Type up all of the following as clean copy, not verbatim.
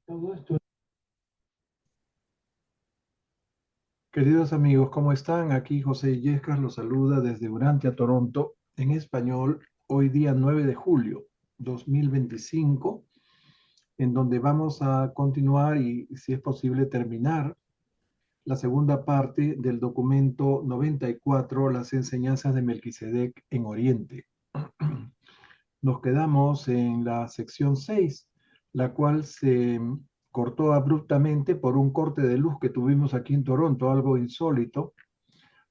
Todo esto. Queridos amigos, ¿cómo están? Aquí José Illescas los saluda desde Urantia, Toronto, en español, hoy día 9 de julio 2025, en donde vamos a continuar y, si es posible, terminar la segunda parte del documento 94, las enseñanzas de Melquisedec en Oriente. Nos quedamos en la sección 6, la cual se cortó abruptamente por un corte de luz que tuvimos aquí en Toronto, algo insólito.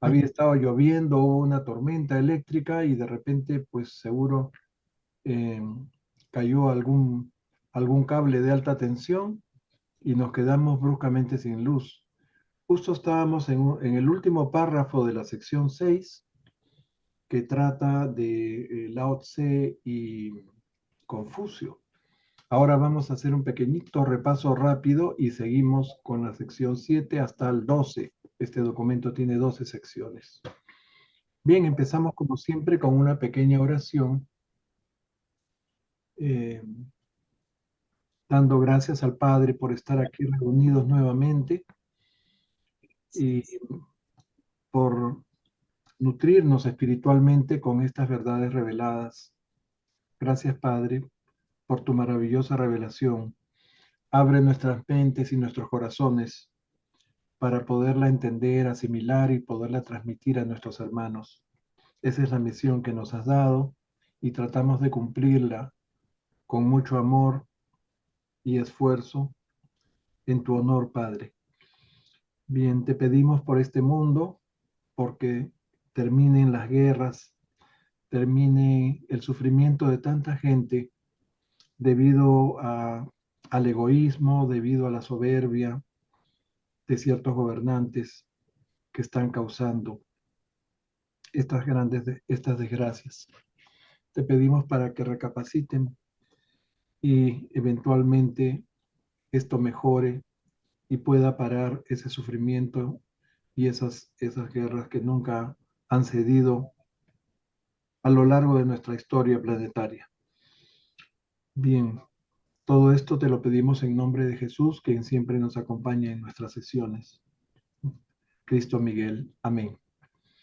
Había estado lloviendo, hubo una tormenta eléctrica y de repente, pues seguro, eh, cayó algún cable de alta tensión y nos quedamos bruscamente sin luz. Justo estábamos en el último párrafo de la sección 6 que trata de Lao Tse y Confucio. Ahora vamos a hacer un pequeñito repaso rápido y seguimos con la sección 7 hasta el 12. Este documento tiene 12 secciones. Bien, empezamos como siempre con una pequeña oración, eh, dando gracias al Padre por estar aquí reunidos nuevamente y por nutrirnos espiritualmente con estas verdades reveladas. Gracias, Padre, por tu maravillosa revelación. Abre nuestras mentes y nuestros corazones para poderla entender, asimilar y poderla transmitir a nuestros hermanos. Esa es la misión que nos has dado y tratamos de cumplirla con mucho amor y esfuerzo en tu honor, Padre. Bien, te pedimos por este mundo, porque terminen las guerras, termine el sufrimiento de tanta gente debido al egoísmo, debido a la soberbia de ciertos gobernantes que están causando estas desgracias. Te pedimos para que recapaciten y eventualmente esto mejore y pueda parar ese sufrimiento y esas guerras que nunca han cedido a lo largo de nuestra historia planetaria. Bien, todo esto te lo pedimos en nombre de Jesús, quien siempre nos acompaña en nuestras sesiones. Cristo Miguel. Amén.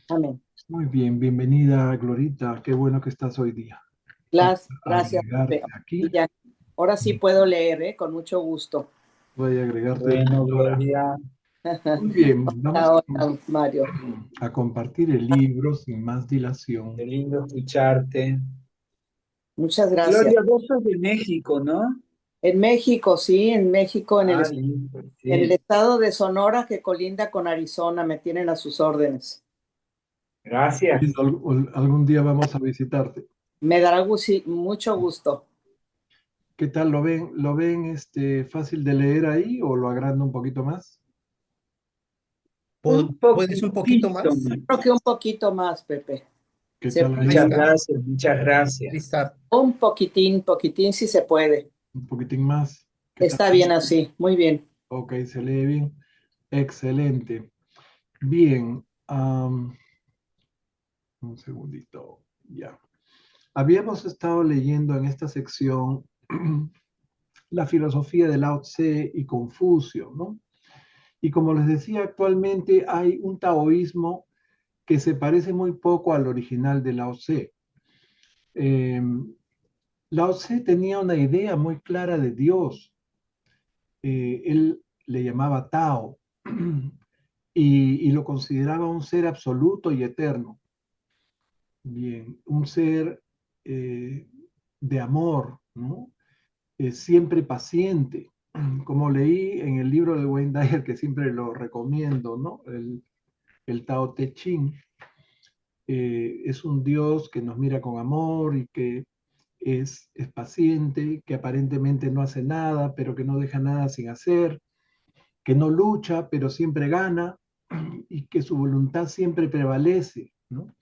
Amén. Muy bien, bienvenida Glorita, qué bueno que estás hoy día. Vamos a Gracias, Pepe. agregarte aquí. Y ya, ahora sí puedo leer, ¿eh? Con mucho gusto. Voy a agregarte de Bueno, lectora. Gloria, Muy bien, vamos Ahora, Mario. a compartir el libro sin más dilación. qué lindo escucharte. Muchas gracias. Gloria, vos sos de México, ¿no? En México, sí, en México, Ah, lindo, en el sí. estado de Sonora que colinda con Arizona, me tienen a sus órdenes. Gracias. Algún día vamos a visitarte. Me dará mucho gusto. ¿Qué tal? ¿Lo ven fácil de leer ahí o lo agrando un poquito más? Un Un ¿Puedes un poquito poquitito más? más. Creo que un poquito más, Pepe. ¿Qué Se tal puede. Ahí Muchas está, gracias, muchas ahí gracias. está. Un poquitín, si se puede. Un poquitín más. ¿Qué tal? Está bien así, muy bien. Ok, se lee bien. Excelente. Bien. Un segundito. Ya. Habíamos estado leyendo en esta sección la filosofía de Lao Tse y Confucio, ¿no? Y como les decía, actualmente hay un taoísmo que se parece muy poco al original de Lao Tse. Eh, Lao Tse tenía una idea muy clara de Dios. Él le llamaba Tao y lo consideraba un ser absoluto y eterno. Bien, un ser eh, de amor, ¿no? Siempre paciente. Como leí en el libro de Wayne Dyer, que siempre lo recomiendo, ¿no? El Tao Te Ching, es un Dios que nos mira con amor y que es paciente, que aparentemente no hace nada, pero que no deja nada sin hacer, que no lucha, pero siempre gana y que su voluntad siempre prevalece, ¿no?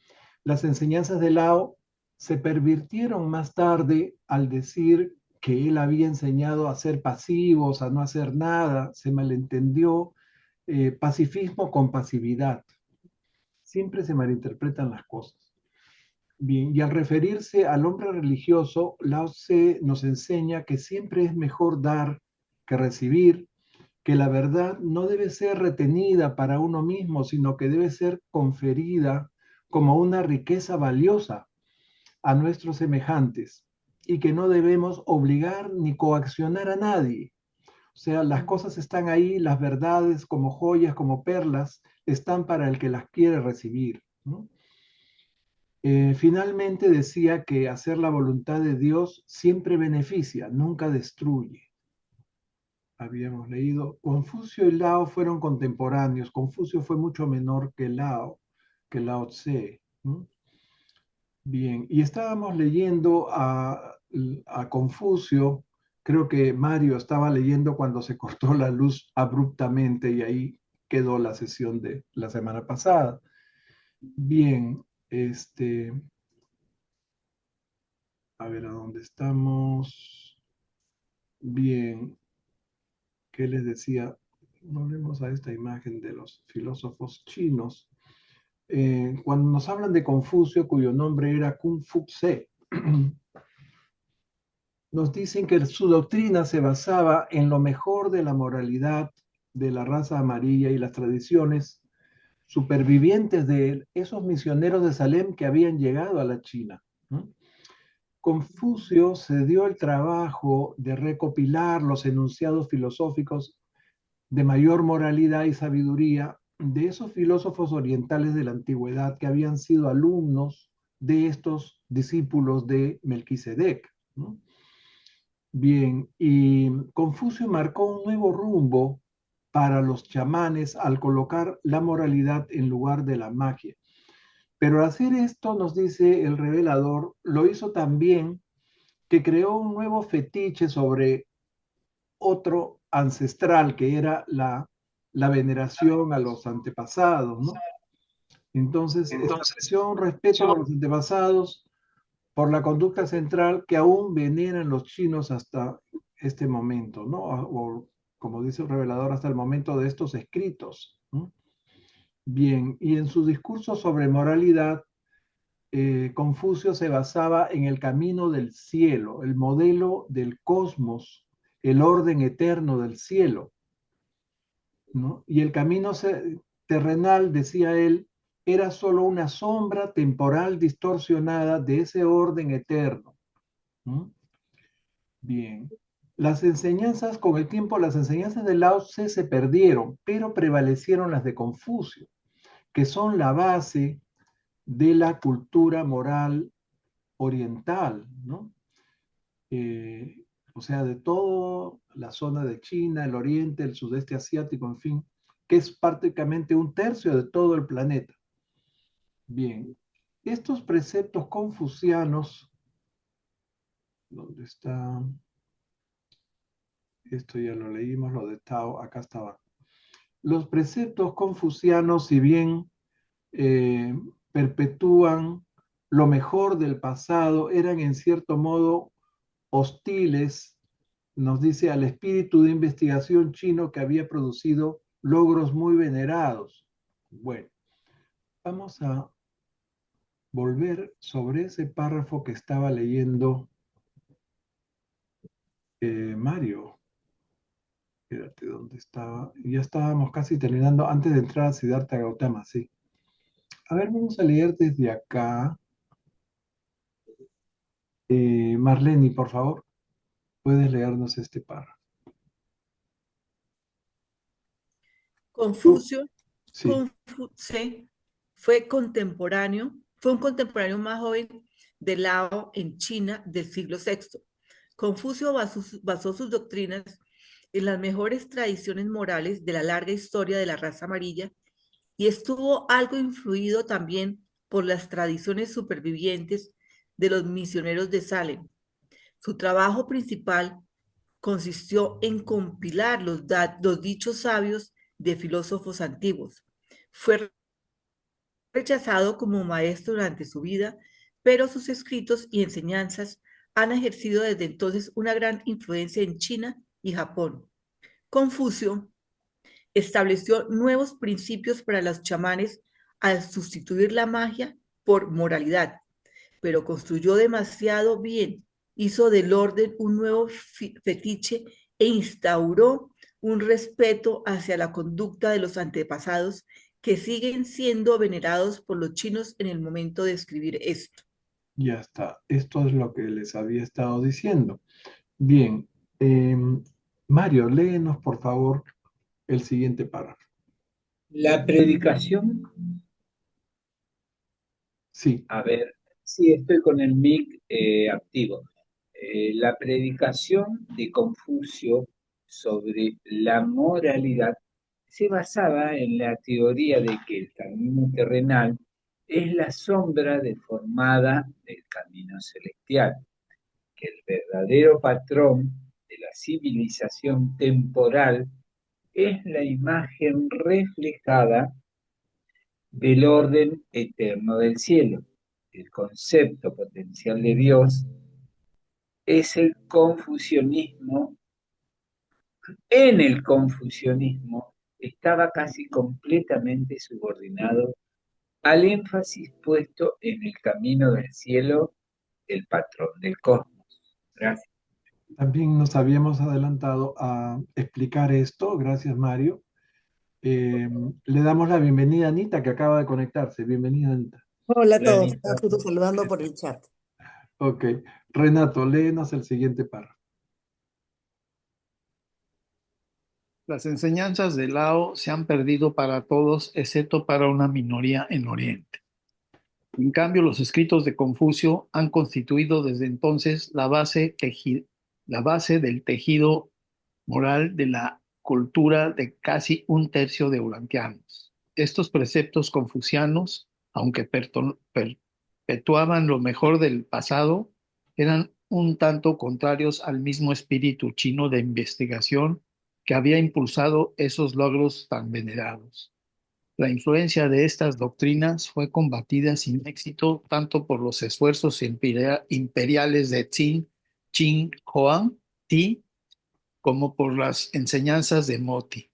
Las enseñanzas de Lao se pervirtieron más tarde al decir que él había enseñado a ser pasivos, a no hacer nada, se malentendió pacifismo con pasividad. Siempre se malinterpretan las cosas. Bien, y al referirse al hombre religioso, Lao Tse nos enseña que siempre es mejor dar que recibir, que la verdad no debe ser retenida para uno mismo, sino que debe ser conferida como una riqueza valiosa a nuestros semejantes y que no debemos obligar ni coaccionar a nadie. O sea, las cosas están ahí, las verdades como joyas, como perlas, están para el que las quiere recibir, ¿no? Finalmente decía que hacer la voluntad de Dios siempre beneficia, nunca destruye. Habíamos leído, Confucio y Lao fueron contemporáneos. Confucio fue mucho menor que Lao Tse, ¿no? Bien, y estábamos leyendo a Confucio, creo que Mario estaba leyendo cuando se cortó la luz abruptamente y ahí quedó la sesión de la semana pasada. Bien, a ver a dónde estamos. Bien, ¿qué les decía? Volvemos a esta imagen de los filósofos chinos. Cuando nos hablan de Confucio, cuyo nombre era Kung Fu Tse, nos dicen que su doctrina se basaba en lo mejor de la moralidad de la raza amarilla y las tradiciones supervivientes de esos misioneros de Salem que habían llegado a la China, ¿no? Confucio se dio el trabajo de recopilar los enunciados filosóficos de mayor moralidad y sabiduría de esos filósofos orientales de la antigüedad que habían sido alumnos de estos discípulos de Melquisedec, ¿no? Bien, y Confucio marcó un nuevo rumbo para los chamanes al colocar la moralidad en lugar de la magia. Pero al hacer esto, nos dice el revelador, lo hizo también que creó un nuevo fetiche sobre otro ancestral, que era la veneración a los antepasados, ¿no? Entonces, estableció un respeto por los antepasados, por la conducta central que aún veneran los chinos hasta este momento, ¿no? O, como dice el revelador, hasta el momento de estos escritos, ¿no? Bien, y en su discurso sobre moralidad, Confucio se basaba en el camino del cielo, el modelo del cosmos, el orden eterno del cielo, ¿no? Y el camino terrenal, decía él, era solo una sombra temporal distorsionada de ese orden eterno, ¿no? Bien. Las enseñanzas, con el tiempo, las enseñanzas de Lao Tse se perdieron, pero prevalecieron las de Confucio, que son la base de la cultura moral oriental, ¿no? Eh, o sea, de toda la zona de China, el oriente, el sudeste asiático, en fin, que es prácticamente un tercio de todo el planeta. Bien, estos preceptos confucianos, ¿dónde está? Esto ya lo leímos, lo de Tao, acá estaba. Los preceptos confucianos, si bien perpetúan lo mejor del pasado, eran en cierto modo hostiles, nos dice, al espíritu de investigación chino que había producido logros muy venerados. Bueno, vamos a volver sobre ese párrafo que estaba leyendo Mario. Espérate, ¿dónde estaba? Ya estábamos casi terminando antes de entrar a Siddhartha Gautama, sí. A ver, vamos a leer desde acá. Marlene, por favor, puedes leernos este párrafo. Confucio, Sí. Confucio fue un contemporáneo más joven de Lao en China del siglo VI. Confucio basó sus doctrinas en las mejores tradiciones morales de la larga historia de la raza amarilla y estuvo algo influido también por las tradiciones supervivientes de los misioneros de Salem. Su trabajo principal consistió en compilar los dichos sabios de filósofos antiguos. Fue rechazado como maestro durante su vida, pero sus escritos y enseñanzas han ejercido desde entonces una gran influencia en China y Japón. Confucio estableció nuevos principios para los chamanes al sustituir la magia por moralidad, pero construyó demasiado bien, hizo del orden un nuevo fetiche e instauró un respeto hacia la conducta de los antepasados que siguen siendo venerados por los chinos en el momento de escribir esto. Ya está. Esto es lo que les había estado diciendo. Bien. Mario, léenos por favor el siguiente párrafo. La predicación, Sí. a ver, sí, estoy con el mic activo. La predicación de Confucio sobre la moralidad se basaba en la teoría de que el camino terrenal es la sombra deformada del camino celestial, que el verdadero patrón de la civilización temporal es la imagen reflejada del orden eterno del cielo. El concepto potencial de Dios es el confucianismo. En el confucianismo estaba casi completamente subordinado al énfasis puesto en el camino del cielo, el patrón del cosmos. Gracias. También nos habíamos adelantado a explicar esto. Gracias, Mario. Le damos la bienvenida a Anita, que acaba de conectarse. Bienvenida, Anita. Hola a Hola, todos, Anita. estaba justo saludando por el chat. Ok. Renato, léenos el siguiente párrafo. Las enseñanzas de Lao se han perdido para todos, excepto para una minoría en Oriente. En cambio, los escritos de Confucio han constituido desde entonces la base del tejido moral de la cultura de casi un tercio de urantianos. Estos preceptos confucianos, aunque perpetuaban lo mejor del pasado, eran un tanto contrarios al mismo espíritu chino de investigación que había impulsado esos logros tan venerados. La influencia de estas doctrinas fue combatida sin éxito tanto por los esfuerzos imperiales de Qin Huang Ti como por las enseñanzas de Moti,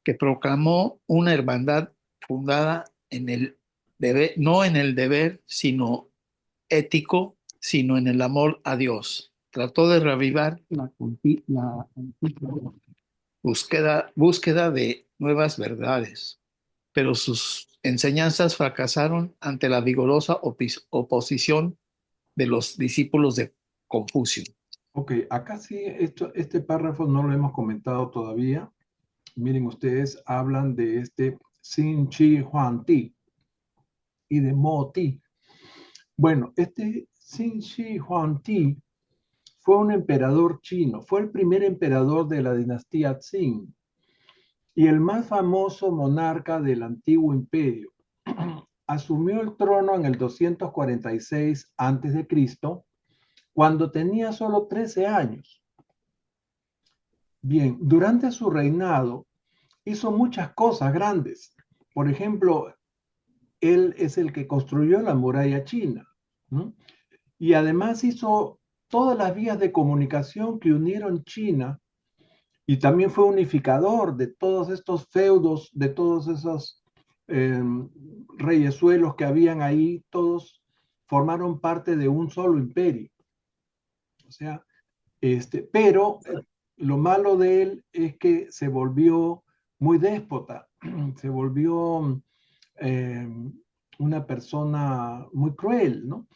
que proclamó una hermandad fundada en el deber, no en el deber, sino ético, sino en el amor a Dios. Trató de reavivar la antigua búsqueda de nuevas verdades, pero sus enseñanzas fracasaron ante la vigorosa oposición de los discípulos de Confucio. Ok, acá sí, este párrafo no lo hemos comentado todavía. Miren, ustedes hablan de este Xin Chi Huang Ti y de Mo Ti. Bueno, este Xin Shi Huangdi fue un emperador chino, fue el primer emperador de la dinastía Qing y el más famoso monarca del antiguo imperio. Asumió el trono en el 246 a.C., cuando tenía solo 13 años. Bien, durante su reinado hizo muchas cosas grandes. Por ejemplo, él es el que construyó la muralla china, ¿no? Y además hizo todas las vías de comunicación que unieron China y también fue unificador de todos estos feudos, de todos esos reyesuelos que habían ahí, todos formaron parte de un solo imperio. O sea, pero lo malo de él es que se volvió muy déspota, se volvió una persona muy cruel, ¿no?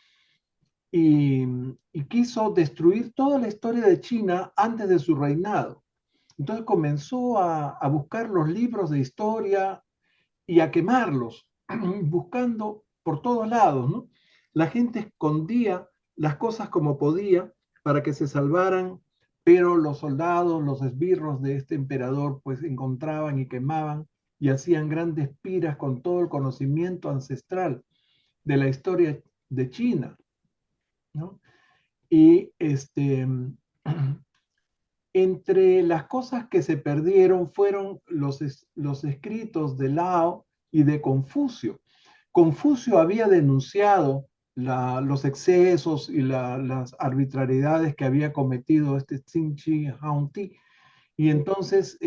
Y quiso destruir toda la historia de China antes de su reinado. Entonces comenzó a buscar los libros de historia y a quemarlos, buscando por todos lados, ¿no? La gente escondía las cosas como podía para que se salvaran, pero los soldados, los esbirros de este emperador, pues encontraban y quemaban y hacían grandes piras con todo el conocimiento ancestral de la historia de China, ¿no? Y entre las cosas que se perdieron fueron los escritos de Lao y de Confucio. Confucio había denunciado los excesos y las arbitrariedades que había cometido este Xin Shi Huangdi, y entonces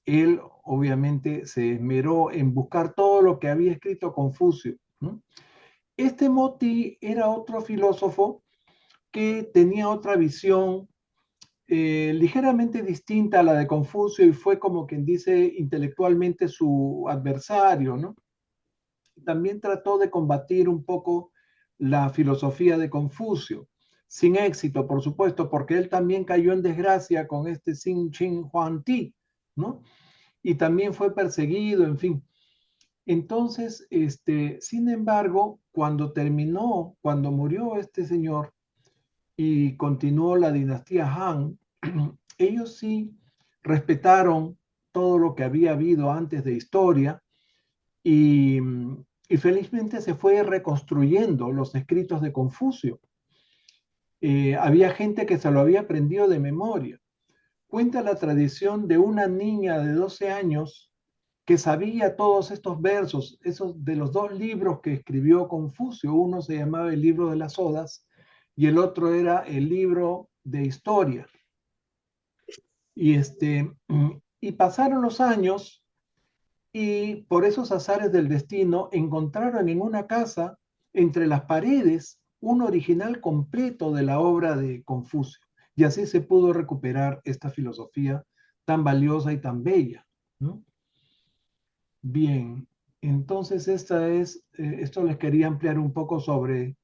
él obviamente se esmeró en buscar todo lo que había escrito Confucio, ¿no? Este Moti era otro filósofo que tenía otra visión ligeramente distinta a la de Confucio y fue como quien dice intelectualmente su adversario, ¿no? También trató de combatir un poco la filosofía de Confucio, sin éxito, por supuesto, porque él también cayó en desgracia con este Xin Chin Huang Ti, ¿no? Y también fue perseguido, en fin. Entonces, sin embargo, cuando murió este señor y continuó la dinastía Han, ellos sí respetaron todo lo que había habido antes de historia y, y felizmente se fue reconstruyendo los escritos de Confucio. Había gente que se lo había aprendido de memoria. Cuenta la tradición de una niña de 12 años que sabía todos estos versos, esos de los dos libros que escribió Confucio. Uno se llamaba el libro de las Odas y el otro era el libro de historia. Y, y pasaron los años y por esos azares del destino encontraron en una casa, entre las paredes, un original completo de la obra de Confucio. Y así se pudo recuperar esta filosofía tan valiosa y tan bella, ¿no? Bien, entonces esto les quería ampliar un poco sobre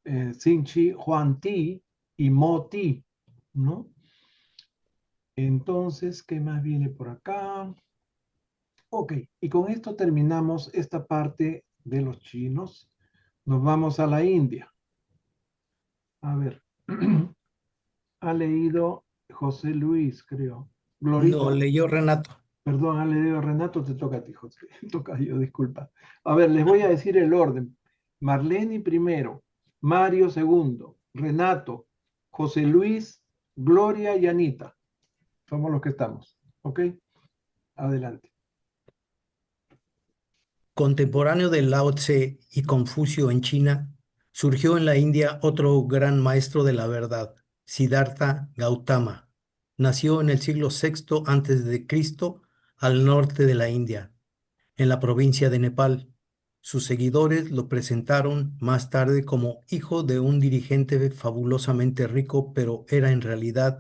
Xin Huang Ti y Mo Ti, ¿no? Entonces, ¿qué más viene por acá? Ok, y con esto terminamos esta parte de los chinos. Nos vamos a la India. A ver, ha leído José Luis, creo. No, Glorita, leyó Renato. perdón, ha leído Renato, te toca a ti, José. Toca yo, disculpa. A ver, les voy a decir el orden. Marlene primero, Mario segundo, Renato, José Luis, Gloria y Anita. Somos los que estamos. ¿Ok? Adelante. Contemporáneo de Lao Tse y Confucio en China, surgió en la India otro gran maestro de la verdad, Siddhartha Gautama. Nació en el siglo VI a.C. al norte de la India, en la provincia de Nepal. Sus seguidores lo presentaron más tarde como hijo de un dirigente fabulosamente rico, pero era en realidad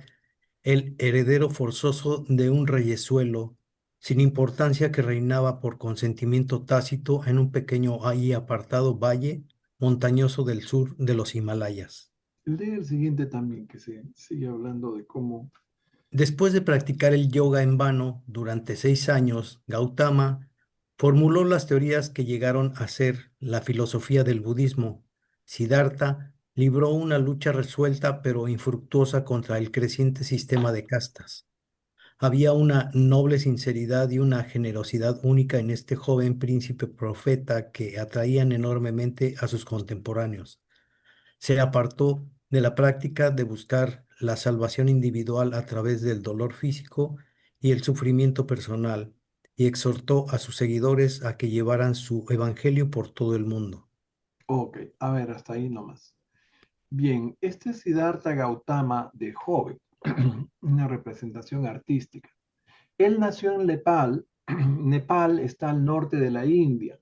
el heredero forzoso de un reyezuelo, sin importancia, que reinaba por consentimiento tácito en un pequeño y apartado valle montañoso del sur de los Himalayas. Lee el siguiente también, que se sigue hablando de cómo. Después de practicar el yoga en vano durante 6 años, Gautama formuló las teorías que llegaron a ser la filosofía del budismo. Siddhartha libró una lucha resuelta pero infructuosa contra el creciente sistema de castas. Había una noble sinceridad y una generosidad única en este joven príncipe profeta que atraían enormemente a sus contemporáneos. Se apartó de la práctica de buscar la salvación individual a través del dolor físico y el sufrimiento personal, y exhortó a sus seguidores a que llevaran su evangelio por todo el mundo. Ok, a ver, hasta ahí nomás. Bien, este es Siddhartha Gautama de joven, una representación artística. Él nació en Nepal. Nepal está al norte de la India.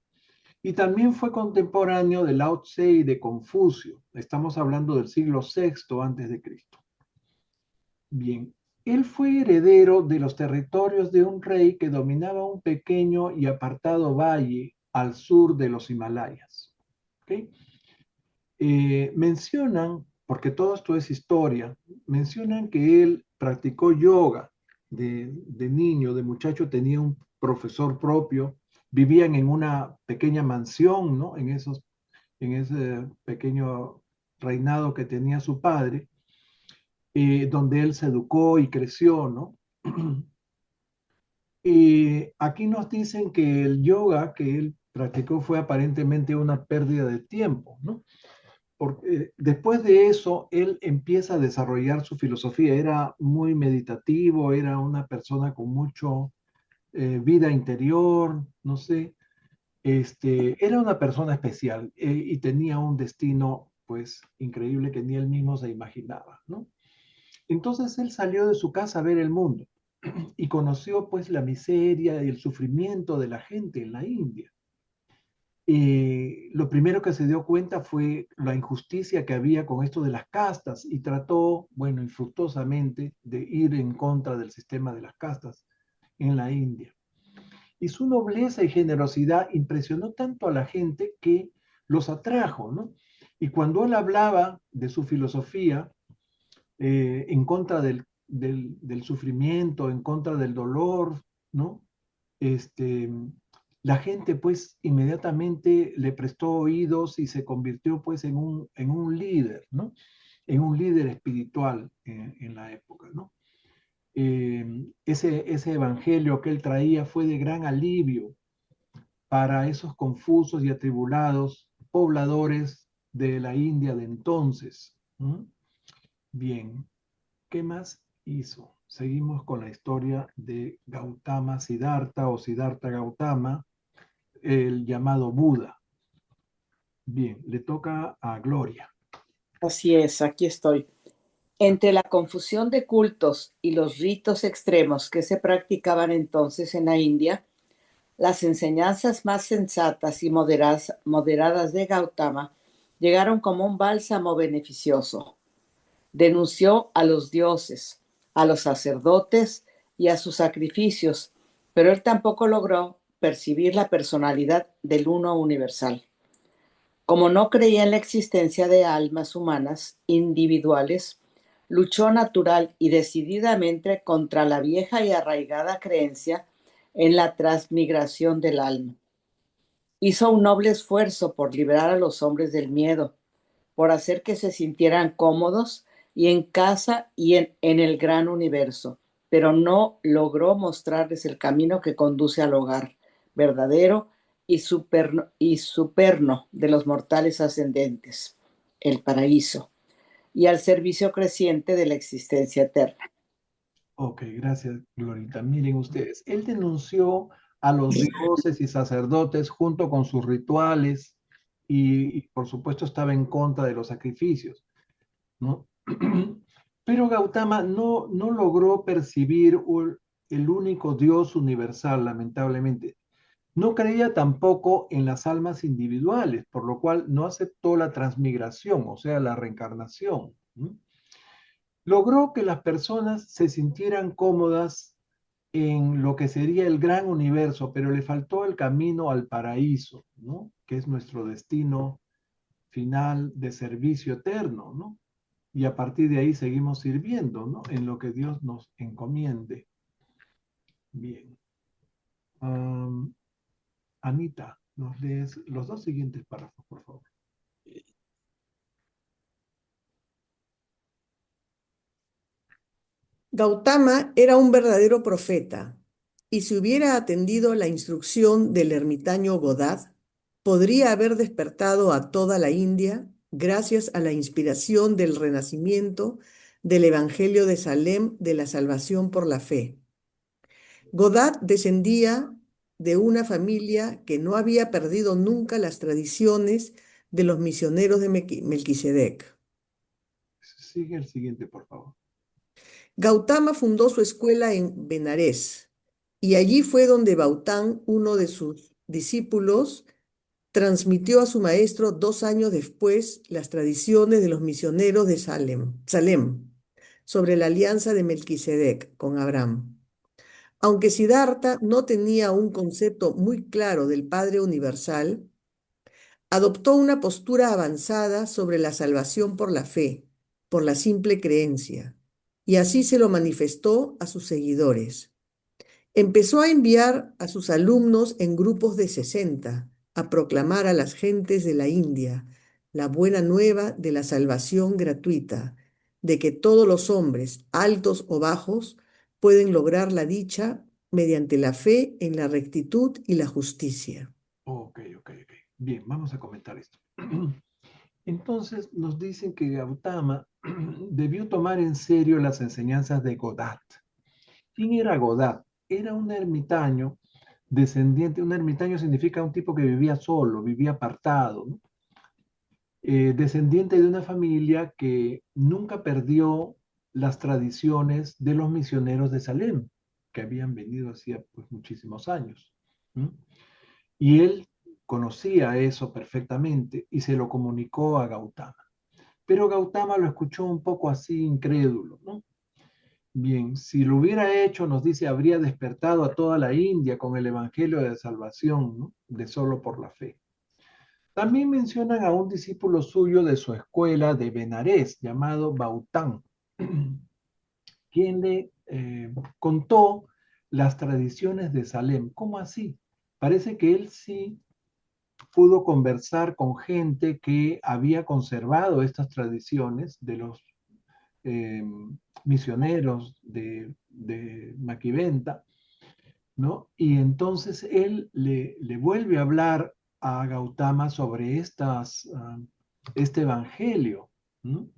Y también fue contemporáneo de Lao Tse y de Confucio. Estamos hablando del siglo VI antes de Cristo. Bien, él fue heredero de los territorios de un rey que dominaba un pequeño y apartado valle al sur de los Himalayas. ¿Okay? Mencionan, porque todo esto es historia, mencionan que él practicó yoga de niño, de muchacho, tenía un profesor propio, vivían en una pequeña mansión, ¿no? En ese pequeño reinado que tenía su padre, donde él se educó y creció, ¿no? Y aquí nos dicen que el yoga que él practicó fue aparentemente una pérdida de tiempo, ¿no? Porque después de eso, él empieza a desarrollar su filosofía. Era muy meditativo, era una persona con mucho vida interior, no sé. Era una persona especial y tenía un destino, pues, increíble que ni él mismo se imaginaba, ¿no? Entonces él salió de su casa a ver el mundo y conoció, pues, la miseria y el sufrimiento de la gente en la India. lo primero que se dio cuenta fue la injusticia que había con esto de las castas y trató, bueno, infructuosamente de ir en contra del sistema de las castas en la India. Y su nobleza y generosidad impresionó tanto a la gente que los atrajo, ¿no? Y cuando él hablaba de su filosofía en contra del sufrimiento, en contra del dolor, ¿no? Este, la gente pues inmediatamente le prestó oídos y se convirtió pues en un líder, ¿no? En un líder espiritual en la época, ¿no? Ese evangelio que él traía fue de gran alivio para esos confusos y atribulados pobladores de la India de entonces. ¿Mm? Bien, ¿qué más hizo? Seguimos con la historia de Gautama Siddhartha o Siddhartha Gautama, el llamado Buda. Bien, le toca a Gloria. Así es, aquí estoy. Entre la confusión de cultos y los ritos extremos que se practicaban entonces en la India, las enseñanzas más sensatas y moderadas de Gautama llegaron como un bálsamo beneficioso. Denunció a los dioses, a los sacerdotes y a sus sacrificios, pero él tampoco logró percibir la personalidad del uno universal. Como no creía en la existencia de almas humanas individuales, luchó natural y decididamente contra la vieja y arraigada creencia en la transmigración del alma. Hizo un noble esfuerzo por liberar a los hombres del miedo, por hacer que se sintieran cómodos y en casa y en el gran universo, pero no logró mostrarles el camino que conduce al hogar verdadero y superno de los mortales ascendentes, el paraíso, y al servicio creciente de la existencia eterna. Ok, gracias, Glorita. Miren ustedes, él denunció a los dioses y sacerdotes junto con sus rituales y por supuesto estaba en contra de los sacrificios, ¿no? Pero Gautama no logró percibir el único Dios universal, lamentablemente. No creía tampoco en las almas individuales, por lo cual no aceptó la transmigración, o sea, la reencarnación. ¿No? Logró que las personas se sintieran cómodas en lo que sería el gran universo, pero le faltó el camino al paraíso, ¿no? Que es nuestro destino final de servicio eterno, ¿no? Y a partir de ahí seguimos sirviendo, ¿no? En lo que Dios nos encomiende. Bien. Anita, nos lees los dos siguientes párrafos, por favor. Gautama era un verdadero profeta, y si hubiera atendido la instrucción del ermitaño Godad, podría haber despertado a toda la India gracias a la inspiración del renacimiento del Evangelio de Salem de la salvación por la fe. Godad descendía de una familia que no había perdido nunca las tradiciones de los misioneros de Melquisedec. Sigue el siguiente, por favor. Gautama fundó su escuela en Benarés y allí fue donde Baután, uno de sus discípulos, transmitió a su maestro 2 años después las tradiciones de los misioneros de Salem sobre la alianza de Melquisedec con Abraham. Aunque Siddhartha no tenía un concepto muy claro del Padre Universal, adoptó una postura avanzada sobre la salvación por la fe, por la simple creencia, y así se lo manifestó a sus seguidores. Empezó a enviar a sus alumnos en grupos de 60 a proclamar a las gentes de la India la buena nueva de la salvación gratuita, de que todos los hombres, altos o bajos, pueden lograr la dicha mediante la fe en la rectitud y la justicia. Ok. Bien, vamos a comentar esto. Entonces nos dicen que Gautama debió tomar en serio las enseñanzas de Godad. ¿Quién era Godad? Era un ermitaño descendiente. Un ermitaño significa un tipo que vivía solo, vivía apartado, ¿no? Descendiente de una familia que nunca perdió las tradiciones de los misioneros de Salem, que habían venido hacía pues, muchísimos años. ¿Mm? Y él conocía eso perfectamente y se lo comunicó a Gautama. Pero Gautama lo escuchó un poco así incrédulo, ¿no? Bien, si lo hubiera hecho, nos dice, habría despertado a toda la India con el Evangelio de Salvación, ¿no? De solo por la fe. También mencionan a un discípulo suyo de su escuela de Benares, llamado Baután, quien le contó las tradiciones de Salem. ¿Cómo así? Parece que él sí pudo conversar con gente que había conservado estas tradiciones de los eh, misioneros de Maquiventa, ¿no? Y entonces él le vuelve a hablar a Gautama sobre este evangelio, ¿no?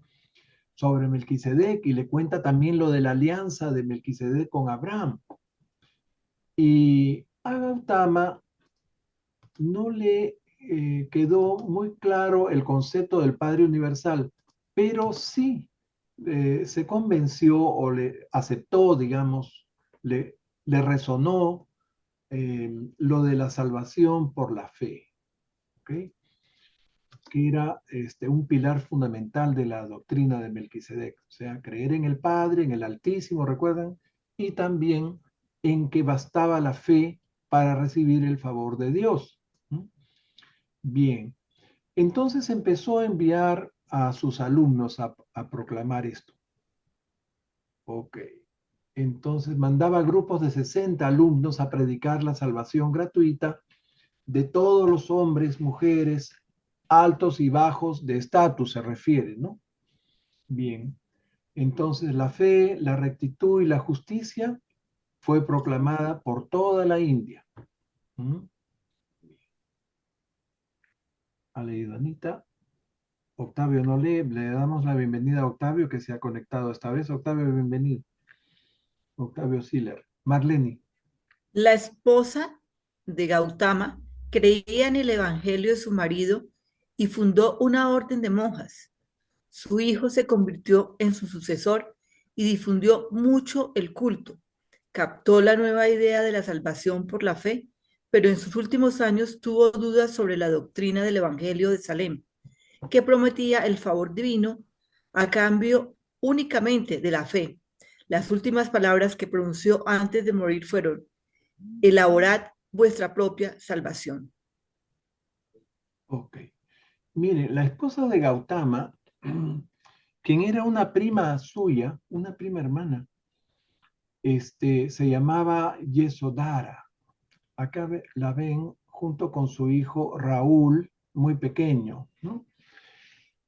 Sobre Melquisedec, y le cuenta también lo de la alianza de Melquisedec con Abraham. Y a Gautama no le quedó muy claro el concepto del Padre Universal, pero sí se convenció o le aceptó, digamos, le resonó lo de la salvación por la fe, ¿ok? Que era un pilar fundamental de la doctrina de Melquisedec, o sea, creer en el Padre, en el Altísimo, ¿recuerdan? Y también en que bastaba la fe para recibir el favor de Dios. ¿No? Bien, entonces empezó a enviar a sus alumnos a proclamar esto. Ok, entonces mandaba grupos de 60 alumnos a predicar la salvación gratuita de todos los hombres, mujeres, altos y bajos de estatus se refiere, ¿no? Bien, entonces la fe, la rectitud y la justicia fue proclamada por toda la India. ¿Mm? Ha leído Anita. Octavio no lee, le damos la bienvenida a Octavio que se ha conectado esta vez. Octavio, bienvenido. Octavio Siller. Marlene. La esposa de Gautama creía en el evangelio de su marido y fundó una orden de monjas. Su hijo se convirtió en su sucesor y difundió mucho el culto. Captó la nueva idea de la salvación por la fe, pero en sus últimos años tuvo dudas sobre la doctrina del evangelio de Salem, que prometía el favor divino a cambio únicamente de la fe. Las últimas palabras que pronunció antes de morir fueron: elaborad vuestra propia salvación. Ok. Mire, la esposa de Gautama, quien era una prima suya, una prima hermana, se llamaba Yesodara. Acá la ven junto con su hijo Raúl, muy pequeño, ¿no?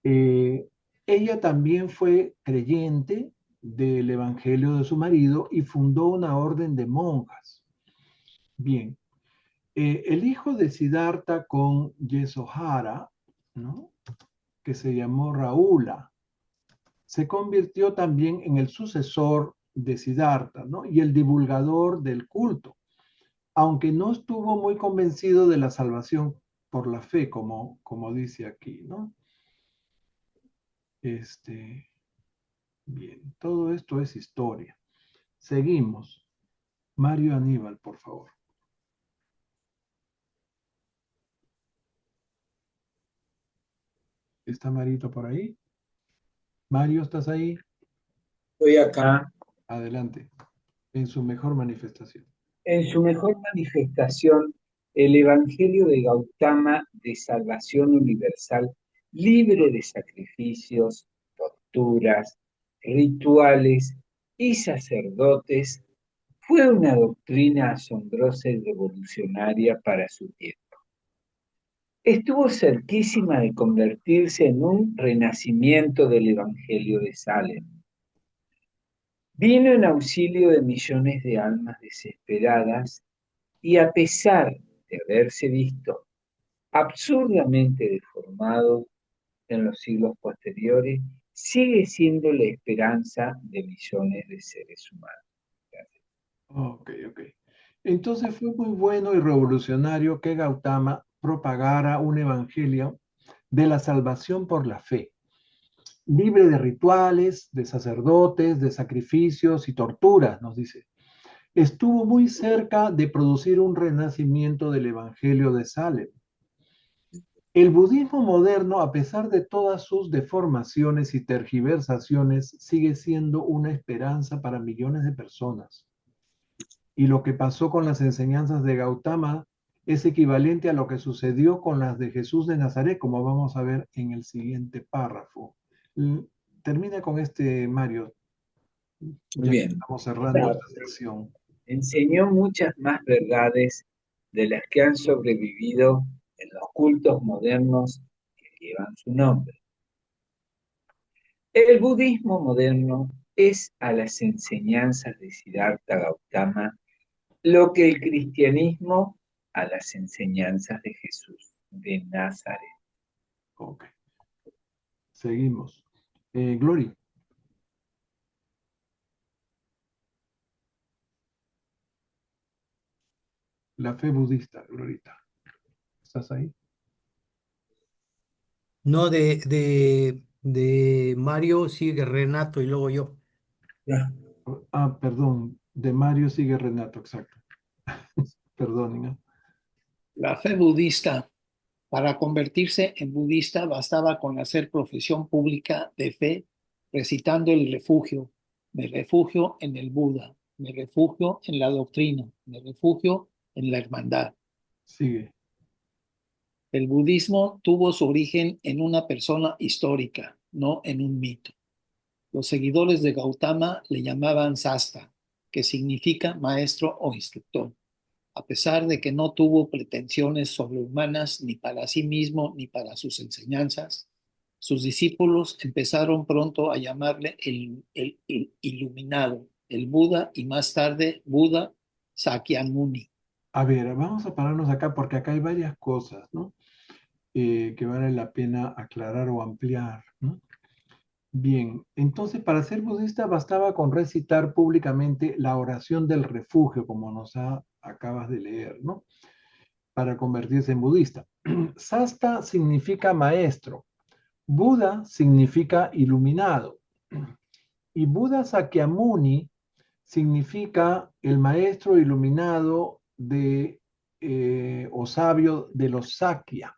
Ella también fue creyente del evangelio de su marido y fundó una orden de monjas. Bien, el hijo de Siddhartha con Yesohara, ¿no? Que se llamó Raúla, se convirtió también en el sucesor de Siddhartha, ¿no? Y el divulgador del culto, aunque no estuvo muy convencido de la salvación por la fe, como dice aquí, ¿no? Bien, todo esto es historia. Seguimos. Mario Aníbal, por favor. ¿Está Marito por ahí? Mario, ¿estás ahí? Estoy acá. Adelante. En su mejor manifestación. En su mejor manifestación, el Evangelio de Gautama de salvación universal, libre de sacrificios, torturas, rituales y sacerdotes, fue una doctrina asombrosa y revolucionaria para su tiempo. Estuvo cerquísima de convertirse en un renacimiento del Evangelio de Salem. Vino en auxilio de millones de almas desesperadas y a pesar de haberse visto absurdamente deformado en los siglos posteriores, sigue siendo la esperanza de millones de seres humanos. Gracias. Ok. Entonces fue muy bueno y revolucionario que Gautama propagara un evangelio de la salvación por la fe, libre de rituales, de sacerdotes, de sacrificios y torturas, nos dice. Estuvo muy cerca de producir un renacimiento del evangelio de Salem. El budismo moderno, a pesar de todas sus deformaciones y tergiversaciones, sigue siendo una esperanza para millones de personas. Y lo que pasó con las enseñanzas de Gautama es equivalente a lo que sucedió con las de Jesús de Nazaret, como vamos a ver en el siguiente párrafo. Termina con este, Mario, Muy ya que bien. estamos cerrando esta sección. Enseñó muchas más verdades de las que han sobrevivido en los cultos modernos que llevan su nombre. El budismo moderno es a las enseñanzas de Siddhartha Gautama lo que el cristianismo a las enseñanzas de Jesús de Nazaret. Ok. Seguimos. Glory. La fe budista, Glorita. ¿Estás ahí? No, de Mario sigue Renato y luego yo. Ah, perdón. De Mario sigue Renato, exacto. Perdonen. ¿No? La fe budista. Para convertirse en budista bastaba con hacer profesión pública de fe, recitando el refugio. Me refugio en el Buda, me refugio en la doctrina, me refugio en la hermandad. Sigue. El budismo tuvo su origen en una persona histórica, no en un mito. Los seguidores de Gautama le llamaban Sasta, que significa maestro o instructor. A pesar de que no tuvo pretensiones sobrehumanas ni para sí mismo ni para sus enseñanzas, sus discípulos empezaron pronto a llamarle el iluminado, el Buda y más tarde Buda Sakyamuni. A ver, vamos a pararnos acá porque acá hay varias cosas, ¿no? Que vale la pena aclarar o ampliar, ¿no? Bien, entonces para ser budista bastaba con recitar públicamente la oración del refugio, como acabas de leer, ¿no? Para convertirse en budista. Sasta significa maestro, Buda significa iluminado y Buda Sakyamuni significa el maestro iluminado o sabio de los Sakya.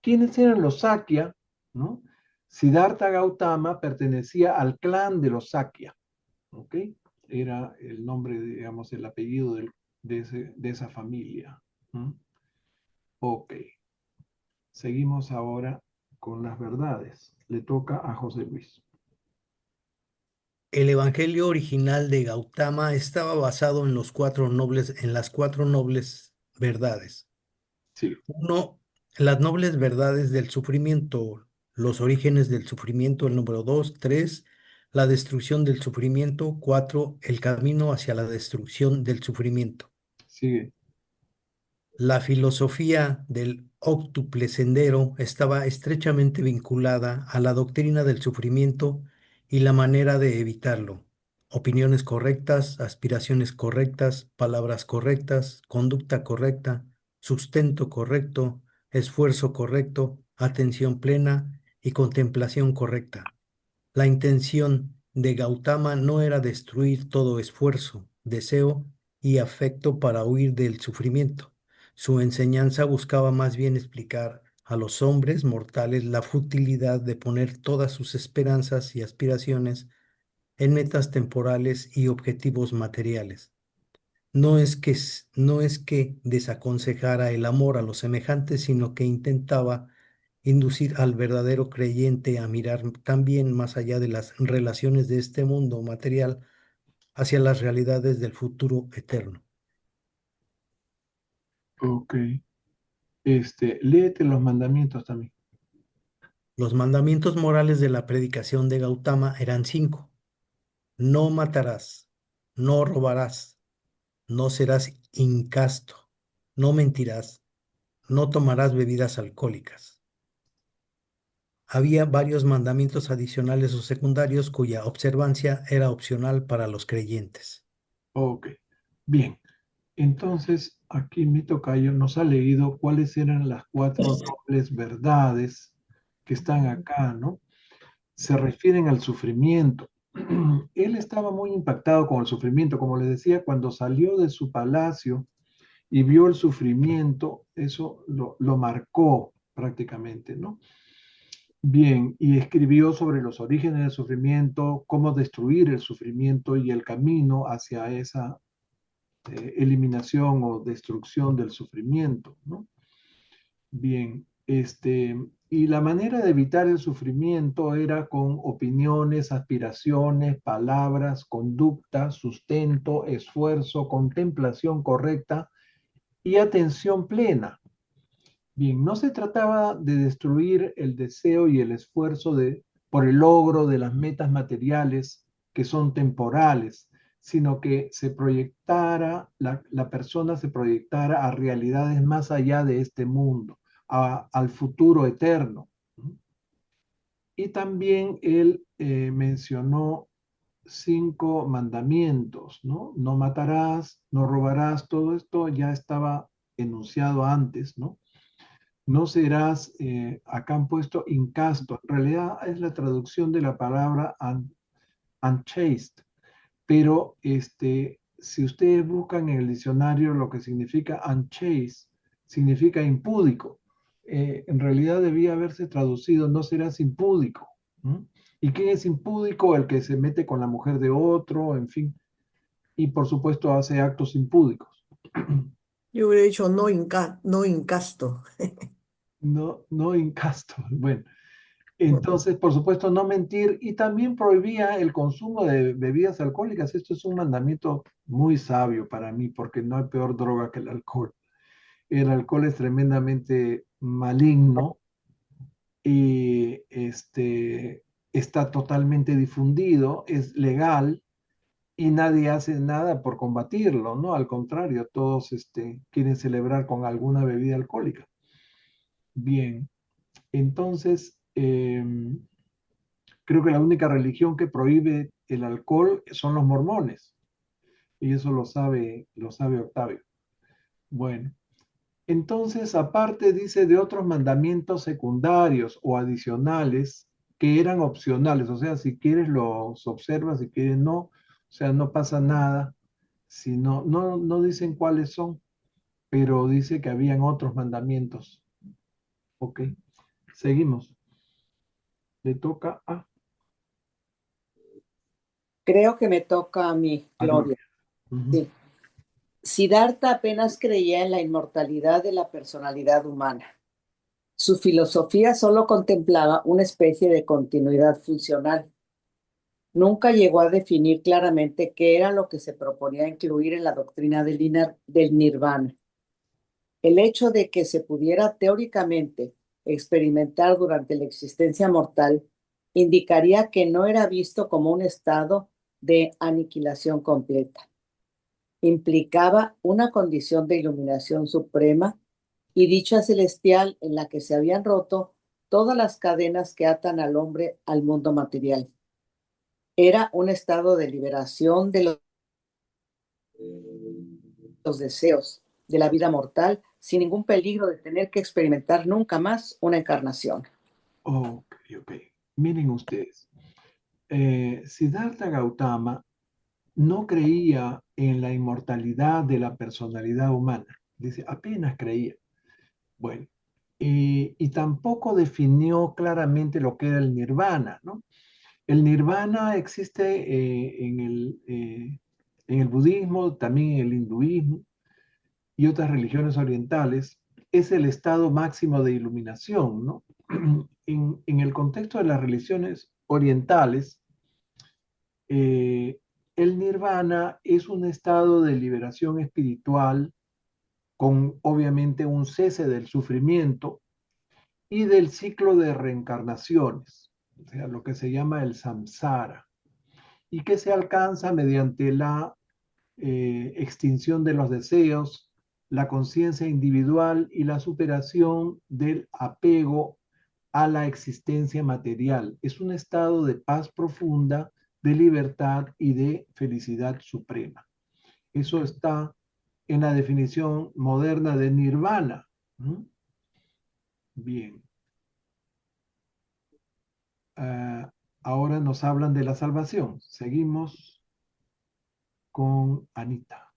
¿Quiénes eran los Sakya? ¿No? Siddhartha Gautama pertenecía al clan de los Sakya. ¿Ok? Era el nombre, digamos, el apellido de esa familia. ¿Mm? Ok. Seguimos ahora con las verdades. Le toca a José Luis. El evangelio original de Gautama estaba basado en las cuatro nobles verdades. Sí. Uno, las nobles verdades del sufrimiento, los orígenes del sufrimiento, el número dos. Tres, la destrucción del sufrimiento. Cuatro, el camino hacia la destrucción del sufrimiento. Sigue. La filosofía del óctuple sendero estaba estrechamente vinculada a la doctrina del sufrimiento y la manera de evitarlo. Opiniones correctas, aspiraciones correctas, palabras correctas, conducta correcta, sustento correcto, esfuerzo correcto, atención plena y contemplación correcta. La intención de Gautama no era destruir todo esfuerzo, deseo y afecto para huir del sufrimiento. Su enseñanza buscaba más bien explicar a los hombres mortales la futilidad de poner todas sus esperanzas y aspiraciones en metas temporales y objetivos materiales. No es que desaconsejara el amor a los semejantes, sino que intentaba inducir al verdadero creyente a mirar también más allá de las relaciones de este mundo material hacia las realidades del futuro eterno. Ok. Léete los mandamientos también. Los mandamientos morales de la predicación de Gautama eran 5. No matarás, no robarás, no serás incasto, no mentirás, no tomarás bebidas alcohólicas. Había varios mandamientos adicionales o secundarios cuya observancia era opcional para los creyentes. Ok. Bien. Entonces, aquí mi tocayo nos ha leído cuáles eran las 4 nobles verdades que están acá, ¿no? Se refieren al sufrimiento. Él estaba muy impactado con el sufrimiento, como le decía, cuando salió de su palacio y vio el sufrimiento, eso lo marcó prácticamente, ¿no? Bien, y escribió sobre los orígenes del sufrimiento, cómo destruir el sufrimiento y el camino hacia esa eliminación o destrucción del sufrimiento, ¿no? Bien, y la manera de evitar el sufrimiento era con opiniones, aspiraciones, palabras, conducta, sustento, esfuerzo, contemplación correcta y atención plena. Bien, no se trataba de destruir el deseo y el esfuerzo por el logro de las metas materiales que son temporales, sino que se proyectara, la persona se proyectara a realidades más allá de este mundo, al futuro eterno. Y también él mencionó 5 mandamientos, ¿no? No matarás, no robarás, todo esto ya estaba enunciado antes, ¿no? No serás, acá han puesto incasto, en realidad es la traducción de la palabra unchaste, pero si ustedes buscan en el diccionario lo que significa unchaste, significa impúdico. En realidad debía haberse traducido no serás impúdico. ¿Mm? ¿Y quién es impúdico? El que se mete con la mujer de otro, en fin, y por supuesto hace actos impúdicos. Yo hubiera dicho no incasto. No, no incasto. Bueno, entonces, por supuesto, no mentir y también prohibía el consumo de bebidas alcohólicas. Esto es un mandamiento muy sabio para mí porque no hay peor droga que el alcohol. El alcohol es tremendamente maligno y está totalmente difundido, es legal y nadie hace nada por combatirlo, ¿no? Al contrario, todos quieren celebrar con alguna bebida alcohólica. Bien, entonces, creo que la única religión que prohíbe el alcohol son los mormones. Y eso lo sabe Octavio. Bueno, entonces, aparte dice de otros mandamientos secundarios o adicionales que eran opcionales. O sea, si quieres los observas, si quieres no. O sea, no pasa nada. Si no dicen cuáles son, pero dice que habían otros mandamientos. Ok, seguimos. Le toca Creo que me toca a mí, a Gloria. Gloria. Sí. Siddhartha apenas creía en la inmortalidad de la personalidad humana. Su filosofía solo contemplaba una especie de continuidad funcional. Nunca llegó a definir claramente qué era lo que se proponía incluir en la doctrina del nirvana. El hecho de que se pudiera teóricamente experimentar durante la existencia mortal indicaría que no era visto como un estado de aniquilación completa. Implicaba una condición de iluminación suprema y dicha celestial en la que se habían roto todas las cadenas que atan al hombre al mundo material. Era un estado de liberación de los deseos de la vida mortal sin ningún peligro de tener que experimentar nunca más una encarnación. Ok, ok. Miren ustedes, Siddhartha Gautama no creía en la inmortalidad de la personalidad humana. Dice, apenas creía. Bueno, y tampoco definió claramente lo que era el nirvana, ¿no? El nirvana existe en el budismo, también en el hinduismo y otras religiones orientales. Es el estado máximo de iluminación, ¿no? En el contexto de las religiones orientales, eh, el nirvana es un estado de liberación espiritual con obviamente un cese del sufrimiento y del ciclo de reencarnaciones, o sea, lo que se llama el samsara, y que se alcanza mediante la extinción de los deseos, la conciencia individual y la superación del apego a la existencia material. Es un estado de paz profunda, de libertad y de felicidad suprema. Eso está en la definición moderna de nirvana. ¿Mm? Bien. Ahora nos hablan de la salvación. Seguimos con Anita.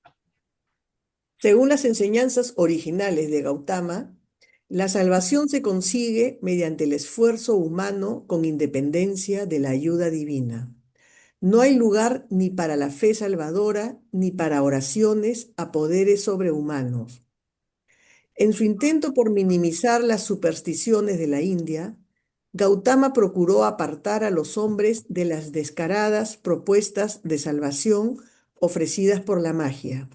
Según las enseñanzas originales de Gautama, La salvación se consigue mediante el esfuerzo humano con independencia de la ayuda divina. No hay lugar ni para la fe salvadora ni para oraciones a poderes sobrehumanos. En su intento por minimizar las supersticiones de la India, Gautama procuró apartar a los hombres de las descaradas propuestas de salvación ofrecidas por la magia.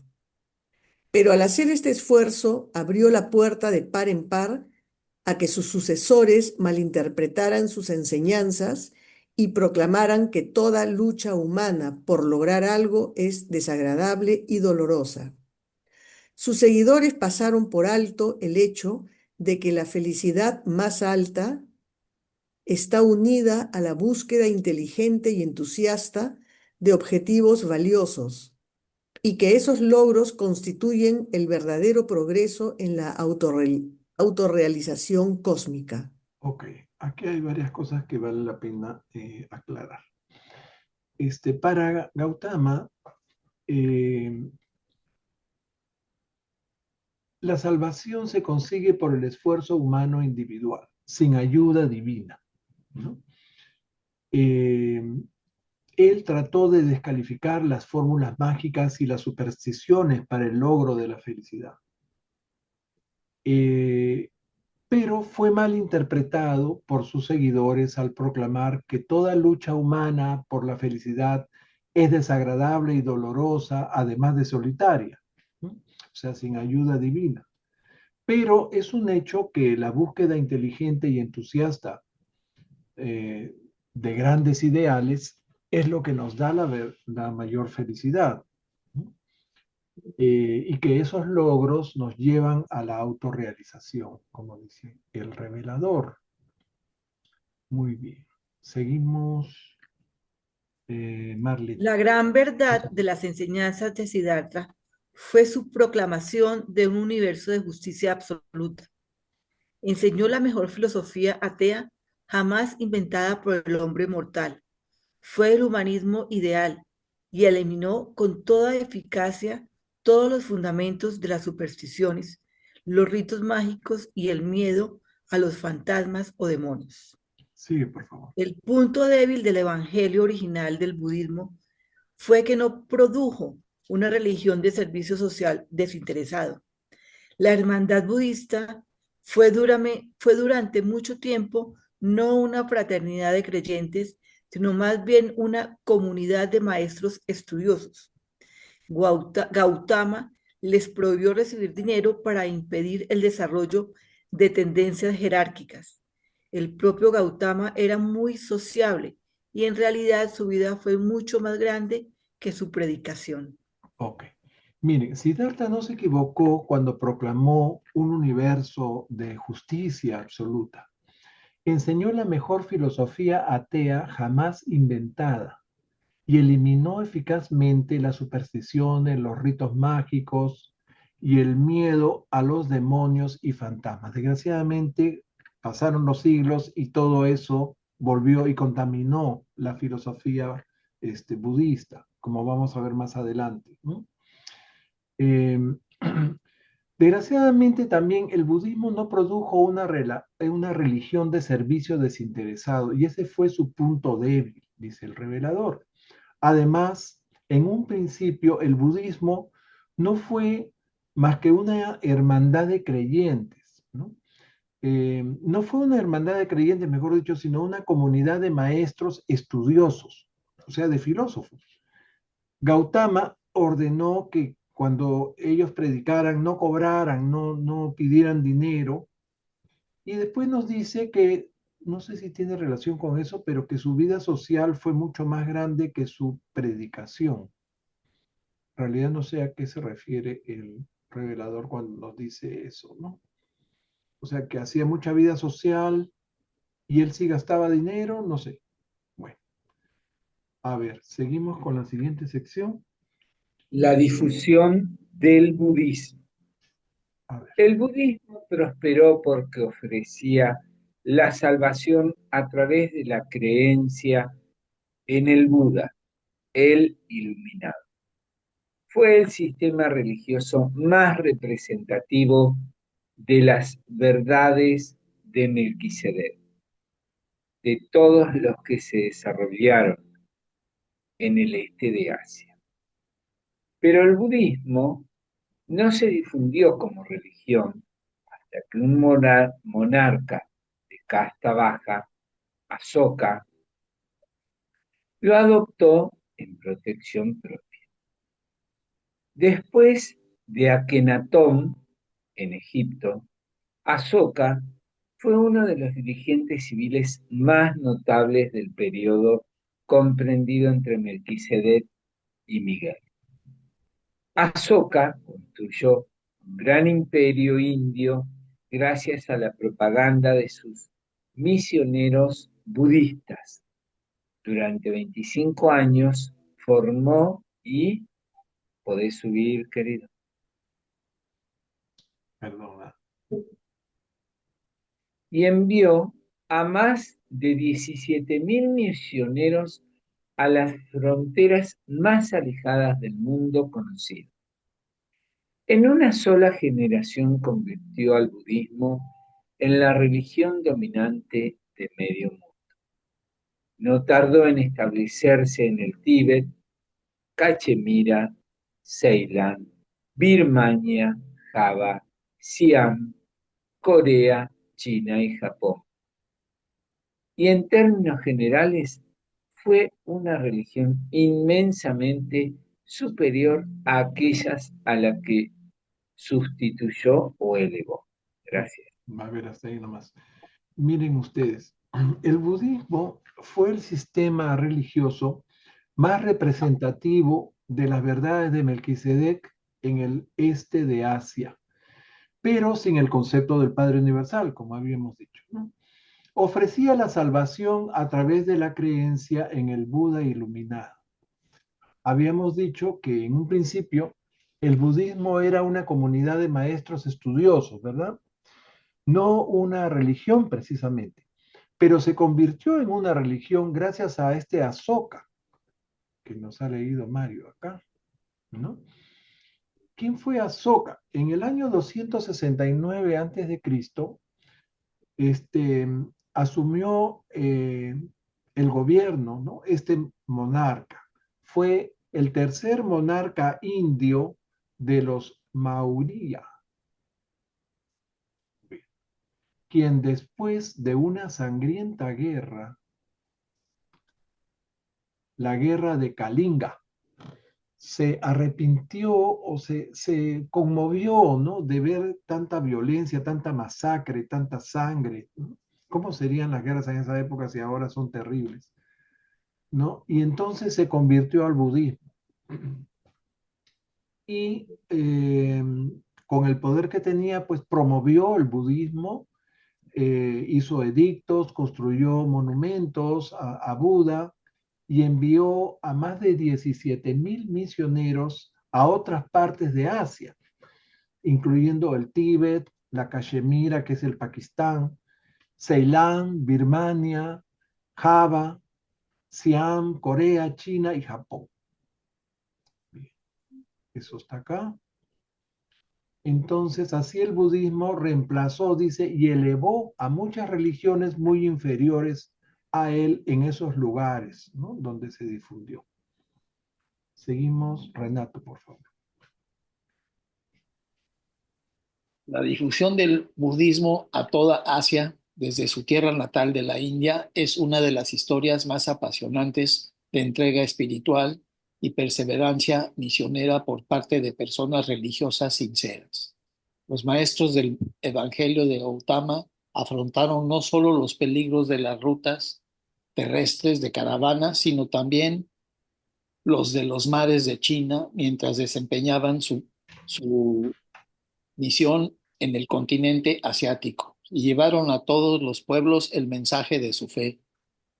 Pero al hacer este esfuerzo, abrió la puerta de par en par a que sus sucesores malinterpretaran sus enseñanzas y proclamaran que toda lucha humana por lograr algo es desagradable y dolorosa. Sus seguidores pasaron por alto el hecho de que la felicidad más alta está unida a la búsqueda inteligente y entusiasta de objetivos valiosos y que esos logros constituyen el verdadero progreso en la autorrealización cósmica. Ok, aquí hay varias cosas que vale la pena aclarar. Para Gautama, la salvación se consigue por el esfuerzo humano individual, sin ayuda divina, ¿no? Él trató de descalificar las fórmulas mágicas y las supersticiones para el logro de la felicidad. Pero fue mal interpretado por sus seguidores al proclamar que toda lucha humana por la felicidad es desagradable y dolorosa, además de solitaria, ¿no? O sea, sin ayuda divina. Pero es un hecho que la búsqueda inteligente y entusiasta de grandes ideales es lo que nos da la mayor felicidad, ¿no? Y que esos logros nos llevan a la autorrealización, como dice el revelador. Muy bien. Seguimos, Marlene. La gran verdad de las enseñanzas de Siddhartha fue su proclamación de un universo de justicia absoluta. Enseñó la mejor filosofía atea jamás inventada por el hombre mortal. Fue el humanismo ideal y eliminó con toda eficacia todos los fundamentos de las supersticiones, los ritos mágicos y el miedo a los fantasmas o demonios. Sigue, por favor. El punto débil del evangelio original del budismo fue que no produjo una religión de servicio social desinteresado. La hermandad budista fue durante mucho tiempo no una fraternidad de creyentes, sino más bien una comunidad de maestros estudiosos. Gautama les prohibió recibir dinero para impedir el desarrollo de tendencias jerárquicas. El propio Gautama era muy sociable y en realidad su vida fue mucho más grande que su predicación. Ok. Miren, Siddhartha no se equivocó cuando proclamó un universo de justicia absoluta. Enseñó la mejor filosofía atea jamás inventada y eliminó eficazmente las supersticiones, los ritos mágicos y el miedo a los demonios y fantasmas. Desgraciadamente, pasaron los siglos y todo eso volvió y contaminó la filosofía budista, como vamos a ver más adelante, ¿no? Desgraciadamente también el budismo no produjo una religión de servicio desinteresado y ese fue su punto débil, dice el revelador. Además, en un principio el budismo no fue más que una hermandad de creyentes, ¿no? No fue una hermandad de creyentes, mejor dicho, sino una comunidad de maestros estudiosos, o sea, de filósofos. Gautama ordenó que cuando ellos predicaran no cobraran, no pidieran dinero, y después nos dice que, no sé si tiene relación con eso, pero que su vida social fue mucho más grande que su predicación. En realidad no sé a qué se refiere el revelador cuando nos dice eso, ¿no? O sea, que hacía mucha vida social y él sí gastaba dinero, no sé. Bueno, a ver, seguimos con la siguiente sección. La difusión del budismo. A ver. El budismo prosperó porque ofrecía la salvación a través de la creencia en el Buda, el iluminado. Fue el sistema religioso más representativo de las verdades de Melquisedec, de todos los que se desarrollaron en el este de Asia. Pero el budismo no se difundió como religión hasta que un monarca de casta baja, Asoka, lo adoptó en protección propia. Después de Akenatón, en Egipto, Asoka fue uno de los dirigentes civiles más notables del periodo comprendido entre Melquisedec y Miguel. Asoka construyó un gran imperio indio gracias a la propaganda de sus misioneros budistas. Durante 25 años formó y... ¿Podés subir, querido? Perdona. Y envió a más de 17.000 misioneros a las fronteras más alejadas del mundo conocido. En una sola generación convirtió al budismo en la religión dominante de medio mundo. No tardó en establecerse en el Tíbet, Cachemira, Ceilán, Birmania, Java, Siam, Corea, China y Japón. Y en términos generales, fue una religión inmensamente superior a aquellas a las que sustituyó o elevó. Gracias. Va a ver hasta ahí nomás. Miren ustedes, el budismo fue el sistema religioso más representativo de las verdades de Melquisedec en el este de Asia, pero sin el concepto del Padre Universal, como habíamos dicho, ¿no? Ofrecía la salvación a través de la creencia en el Buda iluminado. Habíamos dicho que en un principio el budismo era una comunidad de maestros estudiosos, ¿verdad? No una religión precisamente, pero se convirtió en una religión gracias a este Asoka, que nos ha leído Mario acá, ¿no? ¿Quién fue Asoka? En el año 269 a.C., asumió el gobierno, ¿no? Este monarca. Fue el tercer monarca indio de los Maurya, quien después de una sangrienta guerra, la guerra de Kalinga, se arrepintió o se conmovió, ¿no? De ver tanta violencia, tanta masacre, tanta sangre, ¿no? ¿Cómo serían las guerras en esa época si ahora son terribles? ¿No? Y entonces se convirtió al budismo. Y con el poder que tenía, pues promovió el budismo, hizo edictos, construyó monumentos a Buda y envió a más de 17.000 misioneros a otras partes de Asia, incluyendo el Tíbet, la Cachemira, que es el Pakistán, Ceilán, Birmania, Java, Siam, Corea, China y Japón. Bien, eso está acá. Entonces, así el budismo reemplazó, dice, y elevó a muchas religiones muy inferiores a él en esos lugares, ¿no? Donde se difundió. Seguimos, Renato, por favor. La difusión del budismo a toda Asia, desde su tierra natal de la India, es una de las historias más apasionantes de entrega espiritual y perseverancia misionera por parte de personas religiosas sinceras. Los maestros del Evangelio de Gautama afrontaron no solo los peligros de las rutas terrestres de caravana, sino también los de los mares de China mientras desempeñaban su misión en el continente asiático y llevaron a todos los pueblos el mensaje de su fe.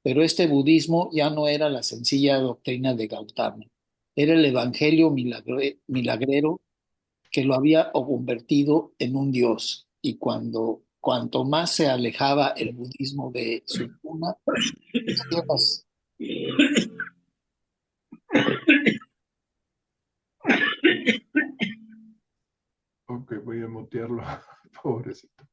Pero este budismo ya no era la sencilla doctrina de Gautama, era el evangelio milagrero que lo había convertido en un dios. Y cuanto más se alejaba el budismo de su cuna, las tierras. Ok, voy a mutearlo, pobrecito.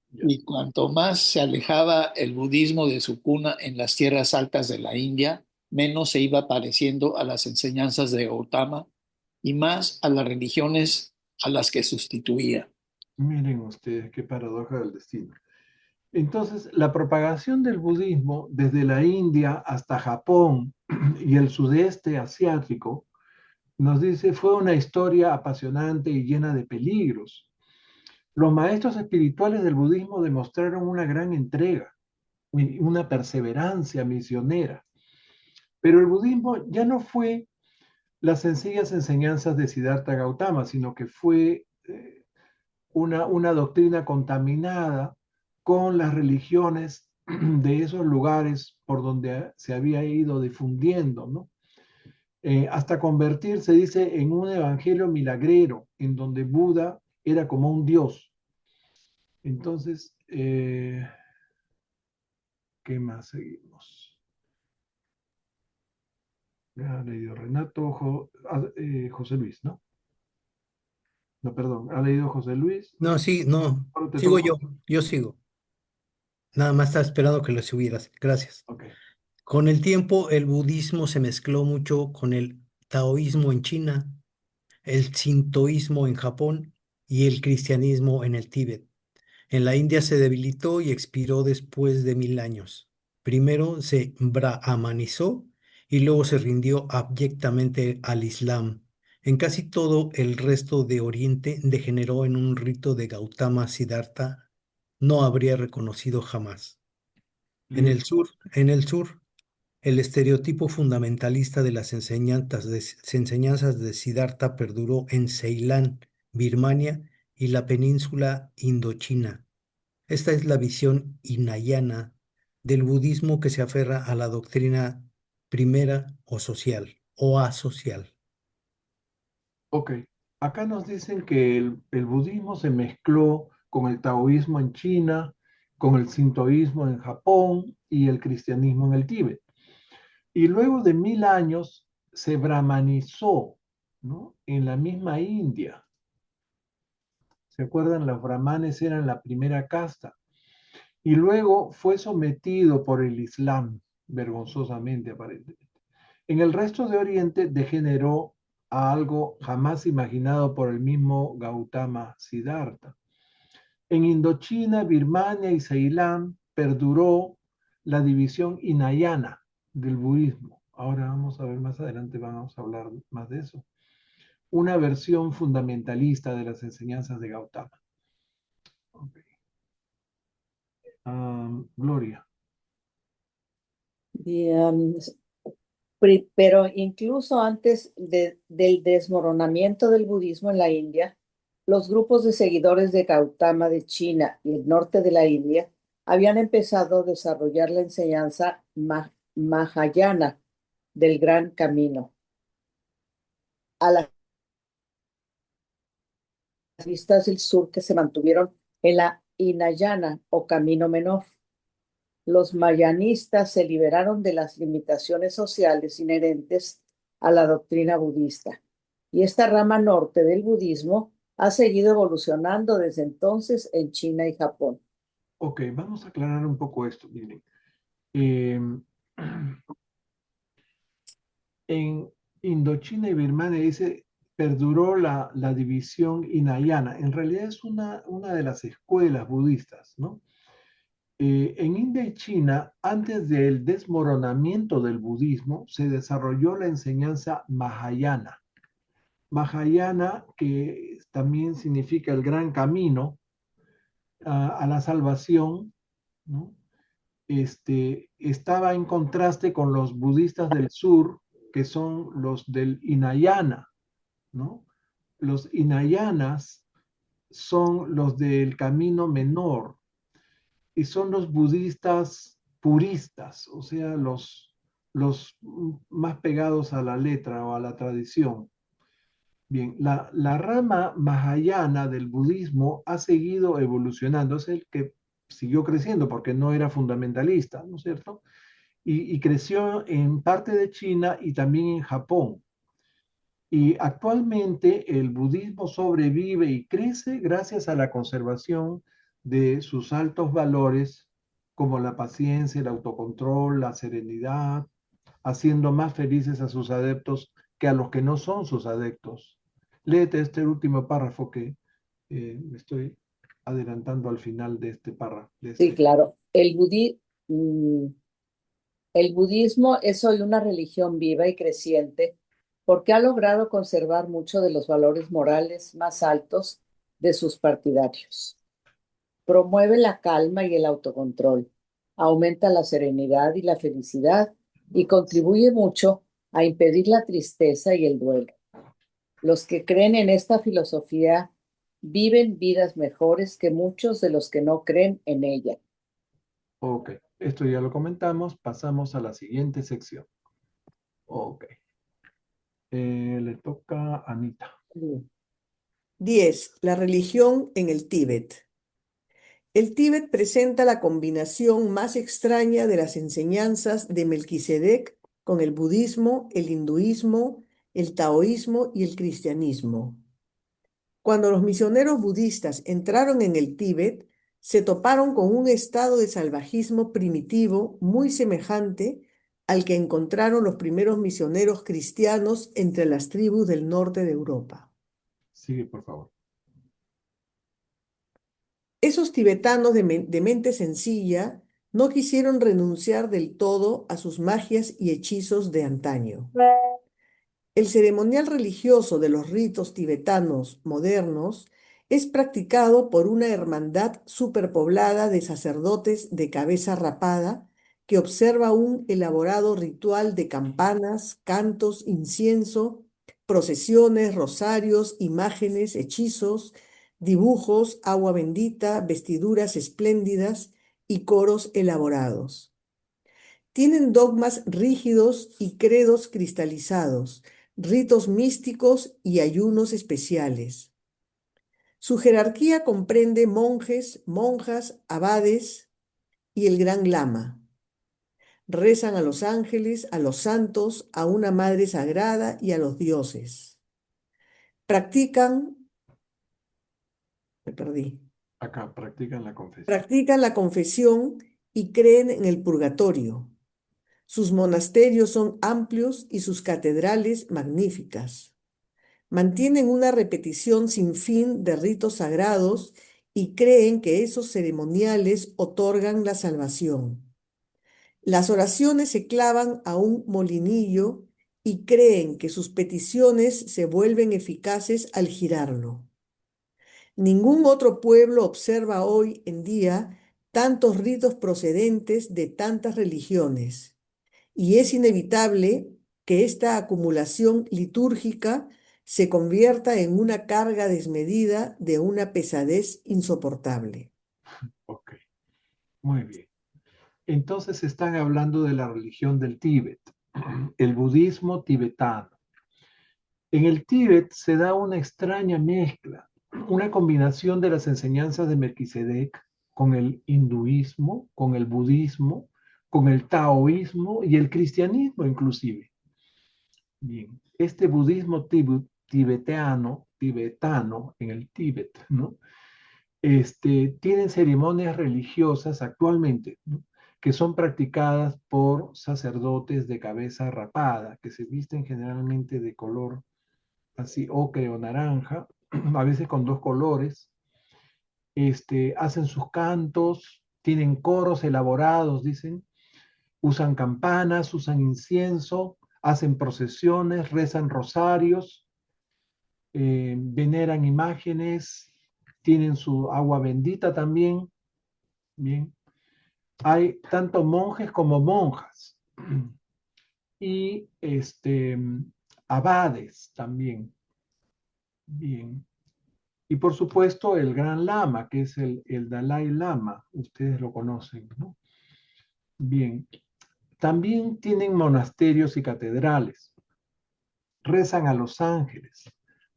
Ya. Y cuanto más se alejaba el budismo de su cuna en las tierras altas de la India, menos se iba pareciendo a las enseñanzas de Gautama y más a las religiones a las que sustituía. Miren ustedes qué paradoja del destino. Entonces, la propagación del budismo desde la India hasta Japón y el sudeste asiático, nos dice, fue una historia apasionante y llena de peligros. Los maestros espirituales del budismo demostraron una gran entrega y una perseverancia misionera. Pero el budismo ya no fue las sencillas enseñanzas de Siddhartha Gautama, sino que fue una doctrina contaminada con las religiones de esos lugares por donde se había ido difundiendo, ¿no? Hasta convertirse, dice, en un evangelio milagrero, en donde Buda era como un dios. Entonces, ¿qué más seguimos? Ya ha leído Renato, José Luis, ¿no? No, perdón, ha leído José Luis. No, sí, no, Ahora te sigo toca. yo sigo. Nada más estaba esperando que lo subieras. Gracias. Ok. Con el tiempo, el budismo se mezcló mucho con el taoísmo en China, el sintoísmo en Japón y el cristianismo en el Tíbet. En la India se debilitó y expiró después de 1000 años. Primero se brahmanizó y luego se rindió abyectamente al Islam. En casi todo el resto de Oriente degeneró en un rito de Gautama Siddhartha no habría reconocido jamás. En el sur, el estereotipo fundamentalista de las enseñanzas de Siddhartha perduró en Ceilán, Birmania y la península Indochina. Esta es la visión hinayana del budismo que se aferra a la doctrina primera o social o asocial. Ok, acá nos dicen que el budismo se mezcló con el taoísmo en China, con el sintoísmo en Japón y el cristianismo en el Tíbet. Y luego de 1000 años se brahmanizó, ¿no? En la misma India. ¿Se acuerdan? Los brahmanes eran la primera casta. Y luego fue sometido por el Islam, vergonzosamente aparentemente. En el resto de Oriente degeneró a algo jamás imaginado por el mismo Gautama Siddhartha. En Indochina, Birmania y Ceilán perduró la división hinayana del budismo. Ahora vamos a ver más adelante, vamos a hablar más de eso. Una versión fundamentalista de las enseñanzas de Gautama. Okay. Gloria. Bien, pero incluso antes del desmoronamiento del budismo en la India, los grupos de seguidores de Gautama de China y el norte de la India habían empezado a desarrollar la enseñanza Mahayana del Gran Camino. A las vistas del sur que se mantuvieron en la Hinayana o Camino Menor. Los mayanistas se liberaron de las limitaciones sociales inherentes a la doctrina budista, y esta rama norte del budismo ha seguido evolucionando desde entonces en China y Japón. Ok, vamos a aclarar un poco esto. Miren, eh, en Indochina y Birmania dice, perduró la división hinayana. En realidad es una de las escuelas budistas, ¿no? En India y China, antes del desmoronamiento del budismo, se desarrolló la enseñanza Mahayana. Mahayana, que también significa el gran camino a la salvación, ¿no? Estaba en contraste con los budistas del sur, que son los del Hinayana, ¿no? Los Hinayanas son los del camino menor y son los budistas puristas, o sea, los más pegados a la letra o a la tradición. Bien, la rama mahayana del budismo ha seguido evolucionando, es el que siguió creciendo porque no era fundamentalista, ¿no es cierto? Y creció en parte de China y también en Japón. Y actualmente el budismo sobrevive y crece gracias a la conservación de sus altos valores como la paciencia, el autocontrol, la serenidad, haciendo más felices a sus adeptos que a los que no son sus adeptos. Léete este último párrafo que me estoy adelantando al final de este párrafo. Sí, claro. Mm, el budismo es hoy una religión viva y creciente porque ha logrado conservar muchos de los valores morales más altos de sus partidarios. Promueve la calma y el autocontrol, aumenta la serenidad y la felicidad y contribuye mucho a impedir la tristeza y el duelo. Los que creen en esta filosofía viven vidas mejores que muchos de los que no creen en ella. Ok, esto ya lo comentamos, pasamos a la siguiente sección. Ok, le toca a Anita. 10. La religión en el Tíbet. El Tíbet presenta la combinación más extraña de las enseñanzas de Melquisedec con el budismo, el hinduismo, el taoísmo y el cristianismo. Cuando los misioneros budistas entraron en el Tíbet, se toparon con un estado de salvajismo primitivo muy semejante al que encontraron los primeros misioneros cristianos entre las tribus del norte de Europa. Sigue, por favor. Esos tibetanos de mente sencilla no quisieron renunciar del todo a sus magias y hechizos de antaño. El ceremonial religioso de los ritos tibetanos modernos es practicado por una hermandad superpoblada de sacerdotes de cabeza rapada que observa un elaborado ritual de campanas, cantos, incienso, procesiones, rosarios, imágenes, hechizos, dibujos, agua bendita, vestiduras espléndidas y coros elaborados. Tienen dogmas rígidos y credos cristalizados, ritos místicos y ayunos especiales. Su jerarquía comprende monjes, monjas, abades y el gran lama. Rezan a los ángeles, a los santos, a una madre sagrada y a los dioses. Me perdí. Acá practican la confesión. Practican la confesión y creen en el purgatorio. Sus monasterios son amplios y sus catedrales magníficas. Mantienen una repetición sin fin de ritos sagrados y creen que esos ceremoniales otorgan la salvación. Las oraciones se clavan a un molinillo y creen que sus peticiones se vuelven eficaces al girarlo. Ningún otro pueblo observa hoy en día tantos ritos procedentes de tantas religiones, y es inevitable que esta acumulación litúrgica se convierta en una carga desmedida de una pesadez insoportable. Ok, muy bien. Entonces están hablando de la religión del Tíbet, el budismo tibetano. En el Tíbet se da una extraña mezcla, una combinación de las enseñanzas de Melquisedec con el hinduismo, con el budismo, con el taoísmo y el cristianismo inclusive. Bien, este budismo tibetano en el Tíbet, ¿no? Tienen ceremonias religiosas actualmente, ¿no? Que son practicadas por sacerdotes de cabeza rapada, que se visten generalmente de color así ocre o naranja, a veces con dos colores, hacen sus cantos, tienen coros elaborados, dicen, usan campanas, usan incienso, hacen procesiones, rezan rosarios, veneran imágenes, tienen su agua bendita también. Bien, hay tanto monjes como monjas y abades también. Bien. Y por supuesto el Gran Lama, que es el Dalai Lama, ustedes lo conocen, ¿no? Bien, también tienen monasterios y catedrales, rezan a los ángeles,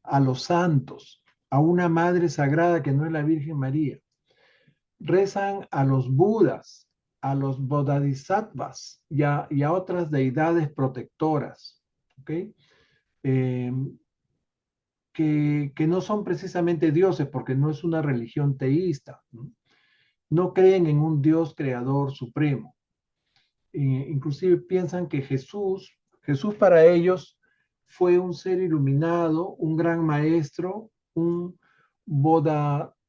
a los santos, a una madre sagrada que no es la Virgen María, rezan a los budas, a los bodhisattvas y a otras deidades protectoras, ¿ok? que no son precisamente dioses, porque no es una religión teísta, ¿no? No creen en un Dios creador supremo. Inclusive piensan que Jesús para ellos fue un ser iluminado, un gran maestro, un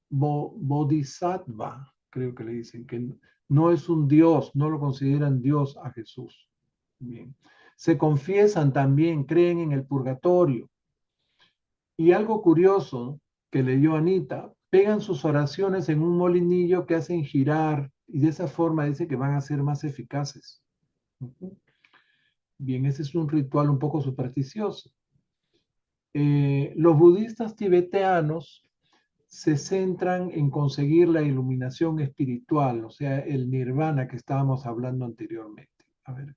bodhisattva, creo que le dicen, que no es un Dios, no lo consideran Dios a Jesús. Bien. Se confiesan también, creen en el purgatorio. Y algo curioso que leyó Anita, pegan sus oraciones en un molinillo que hacen girar y de esa forma dice que van a ser más eficaces. Bien, ese es un ritual un poco supersticioso. Los budistas tibetanos se centran en conseguir la iluminación espiritual, o sea, el nirvana que estábamos hablando anteriormente. A ver,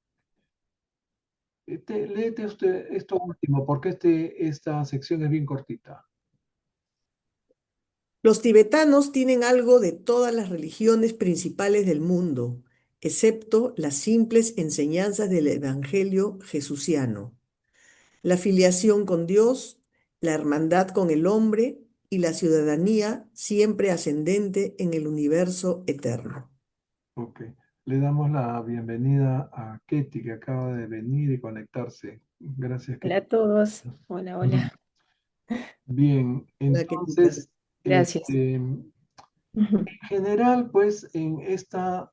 léete usted esto último, porque esta sección es bien cortita. Los tibetanos tienen algo de todas las religiones principales del mundo, excepto las simples enseñanzas del Evangelio jesuciano, la filiación con Dios, la hermandad con el hombre y la ciudadanía siempre ascendente en el universo eterno. Ok. Le damos la bienvenida a Ketty, que acaba de venir y conectarse. Gracias, Hola Ketty. a todos. Hola, hola. Bien, Hola, Ketita. entonces, Gracias. en Ujú. general, pues, en esta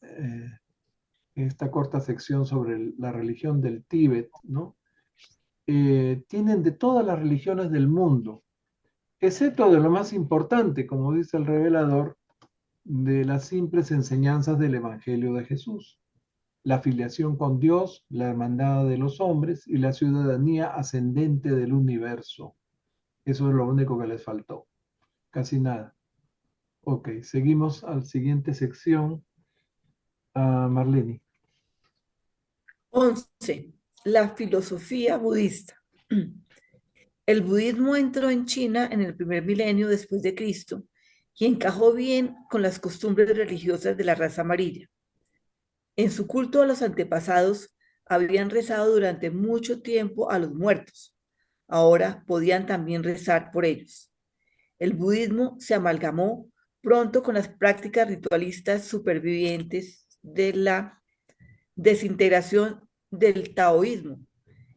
corta sección sobre la religión del Tíbet, ¿no? Tienen de todas las religiones del mundo, excepto de lo más importante, como dice el revelador, de las simples enseñanzas del Evangelio de Jesús, la filiación con Dios, la hermandad de los hombres y la ciudadanía ascendente del universo. Eso es lo único que les faltó, casi nada. Ok, seguimos a la siguiente sección. Marlene. 11. La filosofía budista. El budismo entró en China en el primer milenio después de Cristo y encajó bien con las costumbres religiosas de la raza amarilla. En su culto a los antepasados habían rezado durante mucho tiempo a los muertos. Ahora podían también rezar por ellos. El budismo se amalgamó pronto con las prácticas ritualistas supervivientes de la desintegración del taoísmo.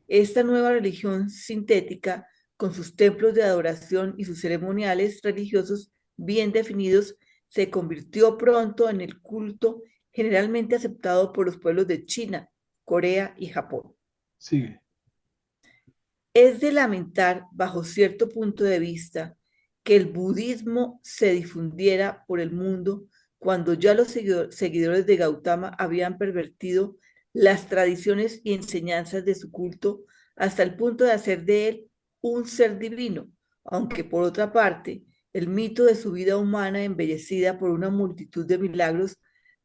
Esta nueva religión sintética, con sus templos de adoración y sus ceremoniales religiosos bien definidos, se convirtió pronto en el culto generalmente aceptado por los pueblos de China, Corea y Japón. Sigue. Es de lamentar, bajo cierto punto de vista, que el budismo se difundiera por el mundo cuando ya los seguidores de Gautama habían pervertido las tradiciones y enseñanzas de su culto hasta el punto de hacer de él un ser divino, aunque por otra parte, el mito de su vida humana embellecida por una multitud de milagros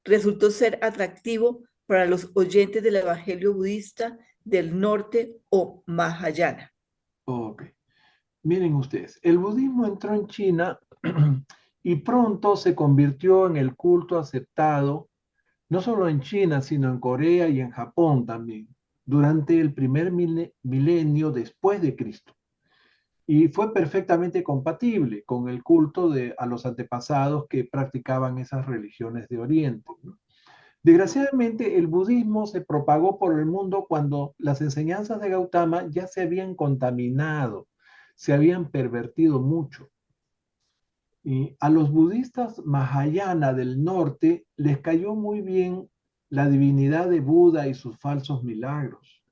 resultó ser atractivo para los oyentes del Evangelio budista del norte o Mahayana. Ok. Miren ustedes, el budismo entró en China y pronto se convirtió en el culto aceptado, no solo en China, sino en Corea y en Japón también, durante el primer milenio después de Cristo. Y fue perfectamente compatible con el culto a los antepasados que practicaban esas religiones de Oriente, ¿no? Desgraciadamente, el budismo se propagó por el mundo cuando las enseñanzas de Gautama ya se habían contaminado, se habían pervertido mucho. Y a los budistas Mahayana del norte les cayó muy bien la divinidad de Buda y sus falsos milagros.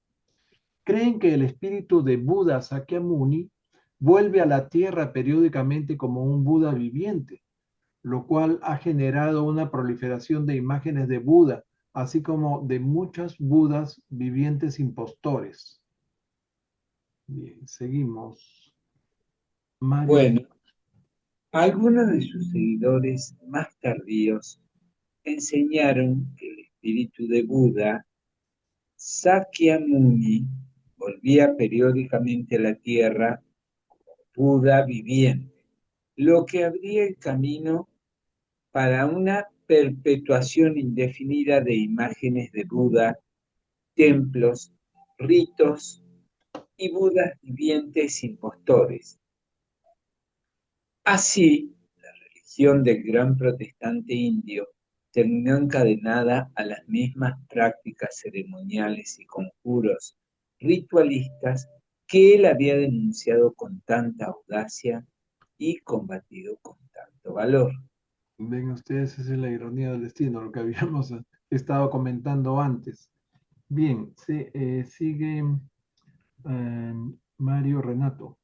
Creen que el espíritu de Buda Sakyamuni vuelve a la tierra periódicamente como un Buda viviente, lo cual ha generado una proliferación de imágenes de Buda, así como de muchos Budas vivientes impostores. Bien, seguimos. Mario. Bueno, algunos de sus seguidores más tardíos enseñaron que el espíritu de Buda, Sakyamuni, volvía periódicamente a la tierra como Buda viviente, lo que abría el camino para una perpetuación indefinida de imágenes de Buda, templos, ritos y Budas vivientes impostores, Así, la religión del gran protestante indio terminó encadenada a las mismas prácticas ceremoniales y conjuros ritualistas que él había denunciado con tanta audacia y combatido con tanto valor. Ven ustedes, esa es la ironía del destino, lo que habíamos estado comentando antes. Bien, sigue Mario Renato.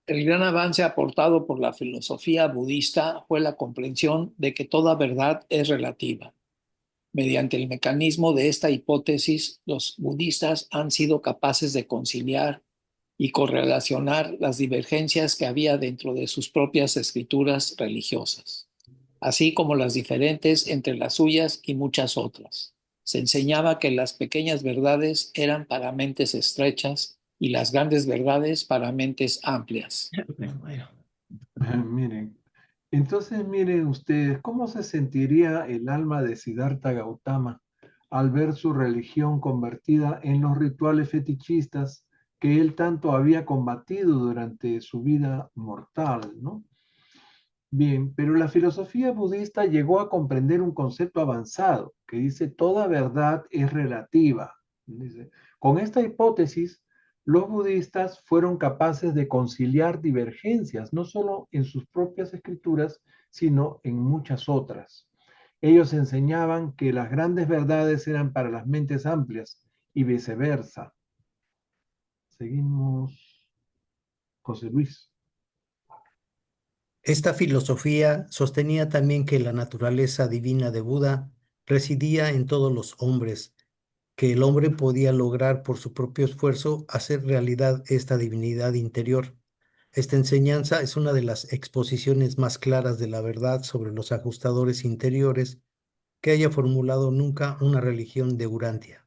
El gran avance aportado por la filosofía budista fue la comprensión de que toda verdad es relativa. Mediante el mecanismo de esta hipótesis, los budistas han sido capaces de conciliar y correlacionar las divergencias que había dentro de sus propias escrituras religiosas, así como las diferentes entre las suyas y muchas otras. Se enseñaba que las pequeñas verdades eran para mentes estrechas y las grandes verdades para mentes amplias. Bueno, Miren, entonces miren ustedes, ¿cómo se sentiría el alma de Siddhartha Gautama al ver su religión convertida en los rituales fetichistas que él tanto había combatido durante su vida mortal, ¿no? Bien, pero la filosofía budista llegó a comprender un concepto avanzado que dice toda verdad es relativa. Dice, con esta hipótesis, los budistas fueron capaces de conciliar divergencias, no solo en sus propias escrituras, sino en muchas otras. Ellos enseñaban que las grandes verdades eran para las mentes amplias y viceversa. Seguimos, José Luis. Esta filosofía sostenía también que la naturaleza divina de Buda residía en todos los hombres, que el hombre podía lograr por su propio esfuerzo hacer realidad esta divinidad interior. Esta enseñanza es una de las exposiciones más claras de la verdad sobre los ajustadores interiores que haya formulado nunca una religión de Urantia.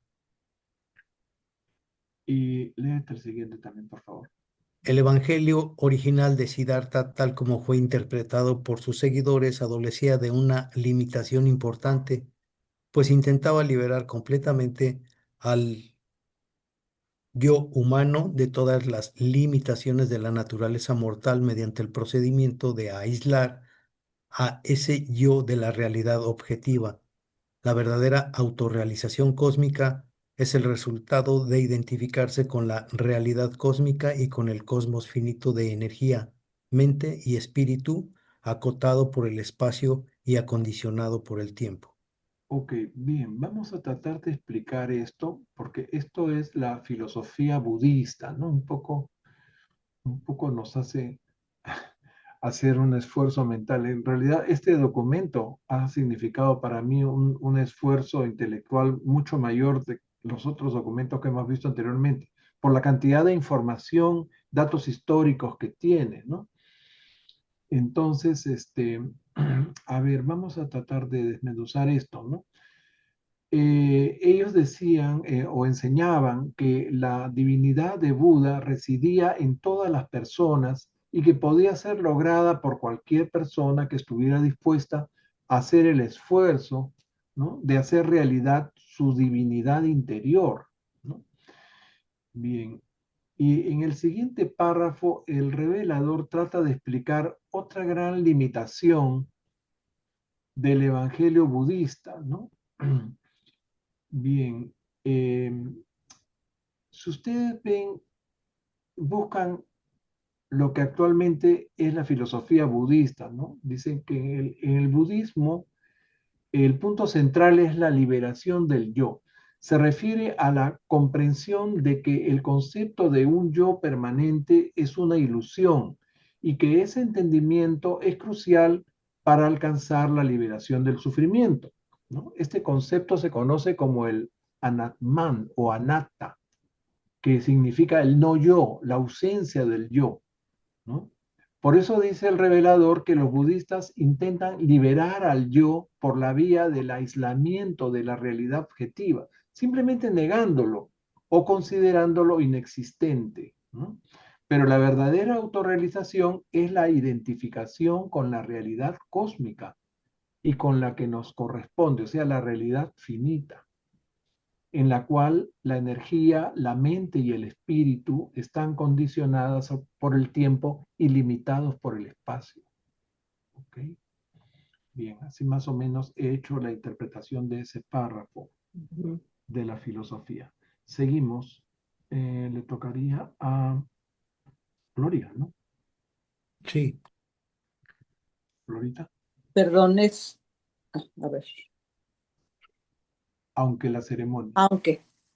Y léete el siguiente también, por favor. El evangelio original de Siddhartha, tal como fue interpretado por sus seguidores, adolecía de una limitación importante, pues intentaba liberar completamente al yo humano de todas las limitaciones de la naturaleza mortal mediante el procedimiento de aislar a ese yo de la realidad objetiva. La verdadera autorrealización cósmica es el resultado de identificarse con la realidad cósmica y con el cosmos finito de energía, mente y espíritu, acotado por el espacio y acondicionado por el tiempo. Ok, bien, vamos a tratar de explicar esto, porque esto es la filosofía budista, ¿no? Un poco nos hace hacer un esfuerzo mental. En realidad, este documento ha significado para mí un esfuerzo intelectual mucho mayor de los otros documentos que hemos visto anteriormente, por la cantidad de información, datos históricos que tiene, ¿no? Entonces, a ver, vamos a tratar de desmenuzar esto, ¿no? Ellos decían o enseñaban que la divinidad de Buda residía en todas las personas y que podía ser lograda por cualquier persona que estuviera dispuesta a hacer el esfuerzo, ¿no? De hacer realidad su divinidad interior, ¿no? Bien, y en el siguiente párrafo, el revelador trata de explicar otra gran limitación del evangelio budista, ¿no? Bien, si ustedes ven, buscan lo que actualmente es la filosofía budista, ¿no? Dicen que en el budismo el punto central es la liberación del yo. Se refiere a la comprensión de que el concepto de un yo permanente es una ilusión y que ese entendimiento es crucial para alcanzar la liberación del sufrimiento, ¿no? Este concepto se conoce como el anatman o anatta, que significa el no yo, la ausencia del yo, ¿no? Por eso dice el revelador que los budistas intentan liberar al yo por la vía del aislamiento de la realidad objetiva, simplemente negándolo o considerándolo inexistente, ¿no? Pero la verdadera autorrealización es la identificación con la realidad cósmica y con la que nos corresponde, o sea, la realidad finita. en la cual la energía, la mente y el espíritu están condicionadas por el tiempo y limitados por el espacio. ¿Ok? Bien, así más o menos he hecho la interpretación de ese párrafo de la filosofía. Seguimos. Le tocaría a Gloria, ¿no? Sí. Florita. Perdón, a ver. Aunque la ceremonia.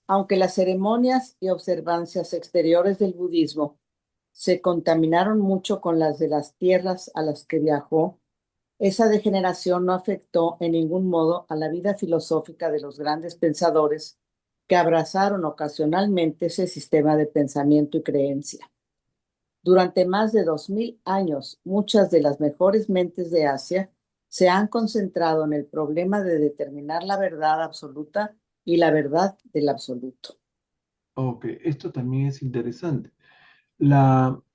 Aunque las ceremonias y observancias exteriores del budismo se contaminaron mucho con las de las tierras a las que viajó, esa degeneración no afectó en ningún modo a la vida filosófica de los grandes pensadores que abrazaron ocasionalmente ese sistema de pensamiento y creencia. Durante más de 2000 años, muchas de las mejores mentes de Asia se han concentrado en el problema de determinar la verdad absoluta y la verdad del absoluto. Ok, esto también es interesante.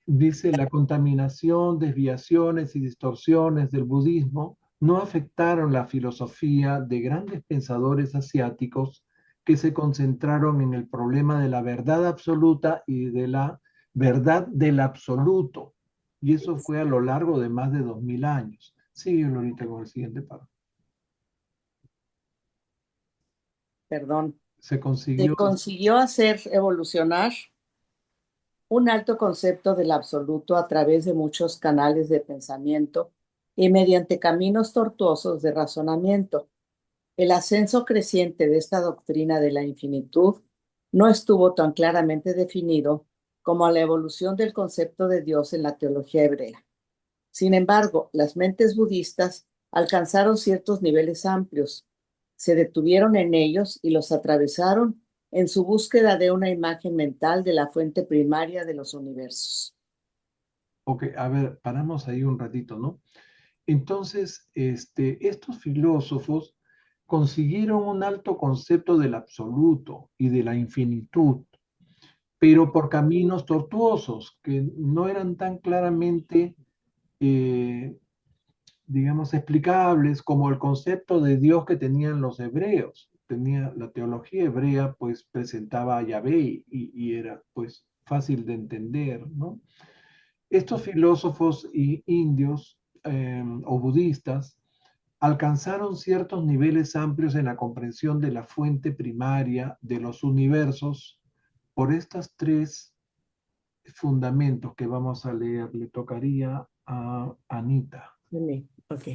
Dice, la contaminación, desviaciones y distorsiones del budismo no afectaron la filosofía de grandes pensadores asiáticos que se concentraron en el problema de la verdad absoluta y de la verdad del absoluto. Y eso fue a lo largo de más de 2000 años. Sigue ahorita con el siguiente párrafo. Perdón. Se Se consiguió. consiguió hacer evolucionar un alto concepto del absoluto a través de muchos canales de pensamiento y mediante caminos tortuosos de razonamiento. El ascenso creciente de esta doctrina de la infinitud no estuvo tan claramente definido como la evolución del concepto de Dios en la teología hebrea. Sin embargo, las mentes budistas alcanzaron ciertos niveles amplios, se detuvieron en ellos y los atravesaron en su búsqueda de una imagen mental de la fuente primaria de los universos. Ok, a ver, paramos ahí un ratito, ¿no? Entonces, estos filósofos consiguieron un alto concepto del absoluto y de la infinitud, pero por caminos tortuosos que no eran tan claramente, eh, digamos, explicables como el concepto de Dios que tenían los hebreos. La teología hebrea, pues, presentaba a Yahvé y era, pues, fácil de entender, ¿no? Estos filósofos indios o budistas alcanzaron ciertos niveles amplios en la comprensión de la fuente primaria de los universos por estos tres fundamentos que vamos a leer. Le tocaría a Anita. Ok.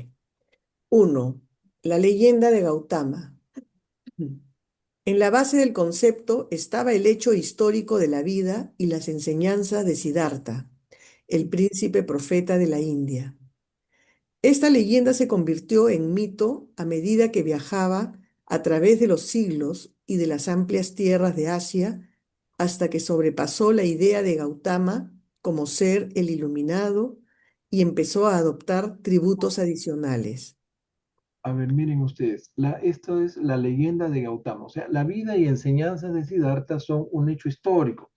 1. La leyenda de Gautama. En la base del concepto estaba el hecho histórico de la vida y las enseñanzas de Siddhartha, el príncipe profeta de la India. Esta leyenda se convirtió en mito a medida que viajaba a través de los siglos y de las amplias tierras de Asia hasta que sobrepasó la idea de Gautama como ser el iluminado y empezó a adoptar tributos adicionales. A ver, miren ustedes, esto es la leyenda de Gautama. O sea, la vida y enseñanzas de Siddhartha son un hecho histórico.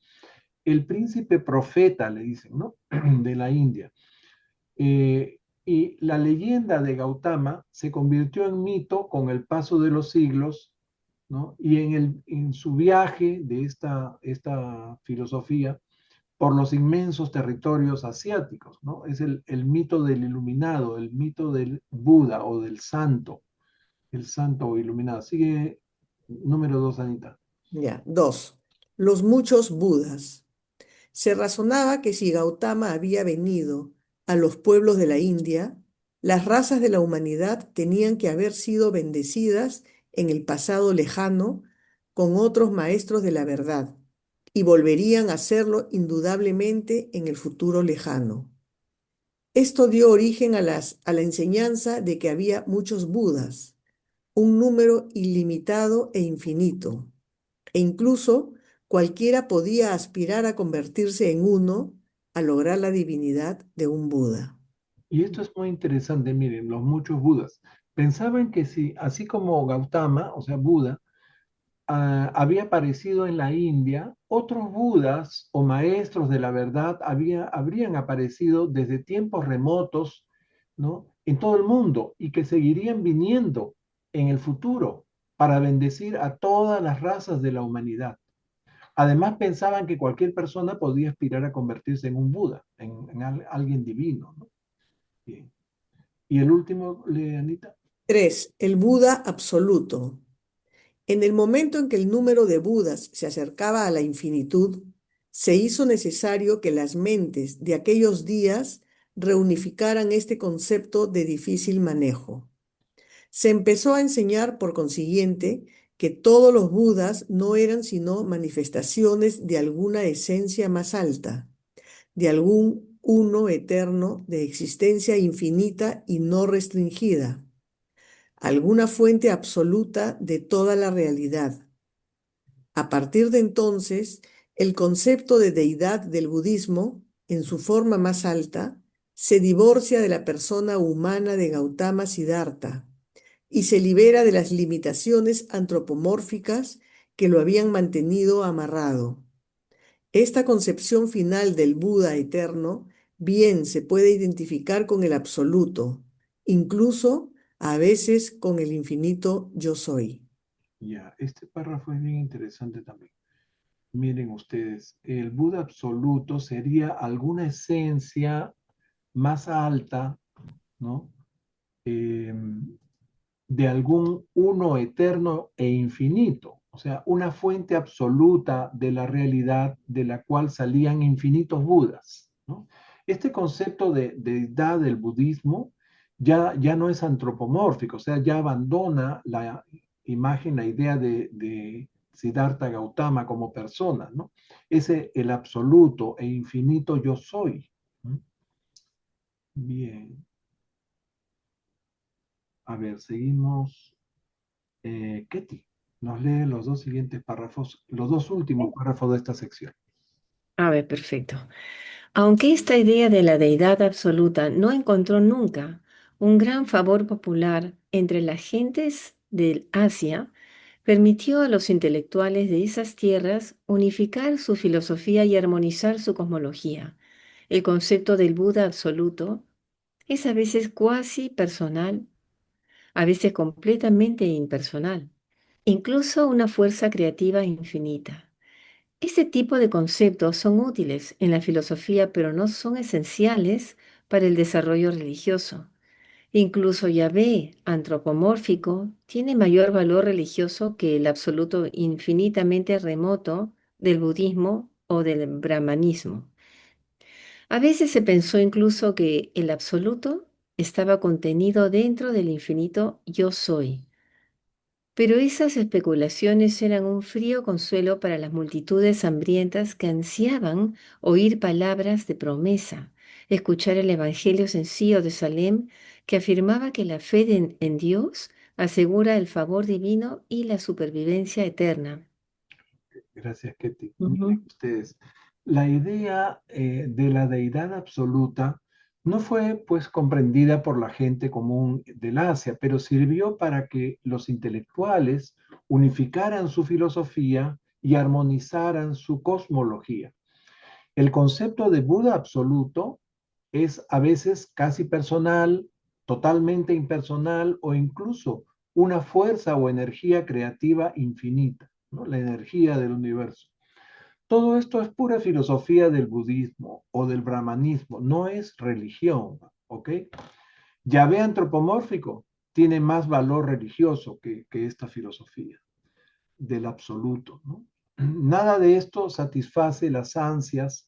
El príncipe profeta, le dicen, ¿no? De la India. Y la leyenda de Gautama se convirtió en mito con el paso de los siglos, ¿no? Y en su viaje de esta filosofía por los inmensos territorios asiáticos, ¿no? Es el mito del iluminado, el mito del Buda o del santo, el santo iluminado. Sigue número 2, Anita. Ya. 2. Los muchos Budas. Se razonaba que si Gautama había venido a los pueblos de la India, las razas de la humanidad tenían que haber sido bendecidas en el pasado lejano con otros maestros de la verdad y volverían a hacerlo indudablemente en el futuro lejano. Esto dio origen a la enseñanza de que había muchos Budas, un número ilimitado e infinito, e incluso cualquiera podía aspirar a convertirse en uno, a lograr la divinidad de un Buda. Y esto es muy interesante, miren, los muchos Budas. Pensaban que si, así como Gautama, o sea, Buda, había aparecido en la India, otros Budas o maestros de la verdad habrían aparecido desde tiempos remotos, ¿no? En todo el mundo y que seguirían viniendo en el futuro. para bendecir a todas las razas de la humanidad. Además, pensaban que cualquier persona podía aspirar a convertirse en un Buda, en alguien divino, ¿no? Bien. Y el último, Leanita. 3. El Buda absoluto. En el momento en que el número de Budas se acercaba a la infinitud, se hizo necesario que las mentes de aquellos días reunificaran este concepto de difícil manejo. Se empezó a enseñar, por consiguiente, que todos los Budas no eran sino manifestaciones de alguna esencia más alta, de algún uno eterno de existencia infinita y no restringida, alguna fuente absoluta de toda la realidad. A partir de entonces, el concepto de deidad del budismo, en su forma más alta, se divorcia de la persona humana de Gautama Siddhartha y se libera de las limitaciones antropomórficas que lo habían mantenido amarrado. Esta concepción final del Buda eterno bien se puede identificar con el absoluto, incluso a veces con el infinito yo soy. Ya, este párrafo es bien interesante también. Miren ustedes, el Buda absoluto sería alguna esencia más alta, ¿no? De algún uno eterno e infinito, o sea, una fuente absoluta de la realidad de la cual salían infinitos Budas, ¿no? Este concepto de deidad del budismo ya no es antropomórfico, o sea, ya abandona la imagen, la idea de Siddhartha Gautama como persona, ¿no? Ese el absoluto e infinito yo soy. ¿No? Bien. A ver, seguimos. Ketty nos lee los dos siguientes párrafos, los dos últimos párrafos de esta sección. A ver, perfecto. Aunque esta idea de la deidad absoluta no encontró nunca un gran favor popular entre las gentes del Asia, permitió a los intelectuales de esas tierras unificar su filosofía y armonizar su cosmología. El concepto del Buda absoluto es a veces cuasi personal, a veces completamente impersonal, incluso una fuerza creativa infinita. Este tipo de conceptos son útiles en la filosofía, pero no son esenciales para el desarrollo religioso. Incluso Yahvé antropomórfico tiene mayor valor religioso que el absoluto infinitamente remoto del budismo o del brahmanismo. A veces se pensó incluso que el absoluto estaba contenido dentro del infinito yo soy. Pero esas especulaciones eran un frío consuelo para las multitudes hambrientas que ansiaban oír palabras de promesa, escuchar el Evangelio sencillo de Salem que afirmaba que la fe en Dios asegura el favor divino y la supervivencia eterna. Gracias, Ketty. Miren Ujú. ustedes, la idea de la deidad absoluta no fue pues comprendida por la gente común del Asia, pero sirvió para que los intelectuales unificaran su filosofía y armonizaran su cosmología. El concepto de Buda absoluto es a veces casi personal, totalmente impersonal o incluso una fuerza o energía creativa infinita, ¿no? La energía del universo. Todo esto es pura filosofía del budismo o del brahmanismo, no es religión, ¿ok? Yahvé antropomórfico tiene más valor religioso que esta filosofía del absoluto, ¿no? Nada de esto satisface las ansias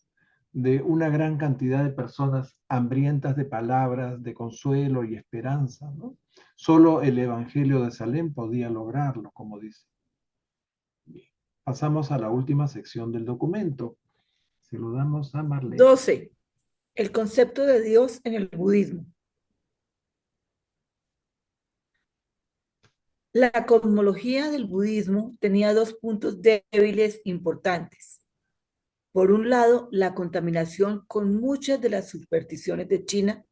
de una gran cantidad de personas hambrientas de palabras, de consuelo y esperanza, ¿no? Solo el Evangelio de Salem podía lograrlo, como dice. Bien. Pasamos a la última sección del documento. Se lo damos a Marlene. 12. El concepto de Dios en el budismo. La cosmología del budismo tenía dos puntos débiles importantes. Por un lado, la contaminación con muchas de las supersticiones de China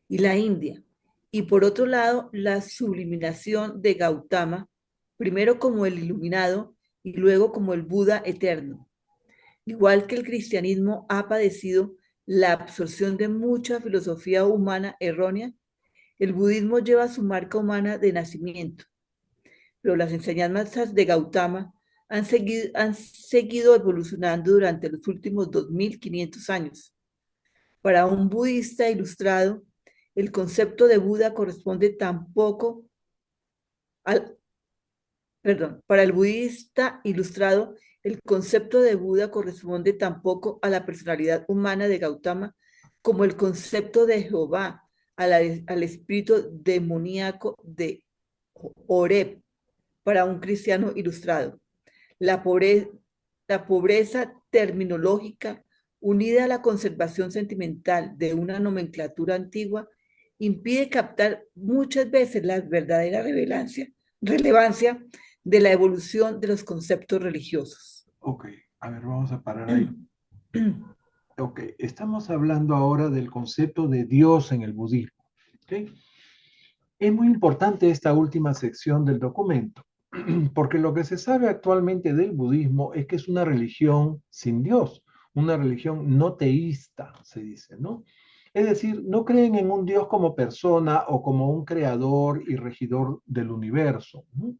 y la India, y por otro lado, la subliminación de Gautama, primero como el iluminado y luego como el Buda eterno. Igual que el cristianismo ha padecido la absorción de mucha filosofía humana errónea, el budismo lleva su marca humana de nacimiento. pero las enseñanzas de Gautama han seguido evolucionando durante los últimos 2500 años. Para un budista ilustrado, el concepto de Buda corresponde tampoco al, perdón, para el budista ilustrado, el concepto de Buda corresponde tampoco a la personalidad humana de Gautama como el concepto de Jehová al espíritu demoníaco de Oreb para un cristiano ilustrado. La pobreza terminológica, unida a la conservación sentimental de una nomenclatura antigua, impide captar muchas veces la verdadera relevancia de la evolución de los conceptos religiosos. Ok, a ver, vamos a parar ahí. Ok, estamos hablando ahora del concepto de Dios en el budismo. ¿Okay? Es muy importante esta última sección del documento, porque lo que se sabe actualmente del budismo es que es una religión sin Dios, una religión no teísta, se dice, ¿no? Es decir, no creen en un Dios como persona o como un creador y regidor del universo, ¿no?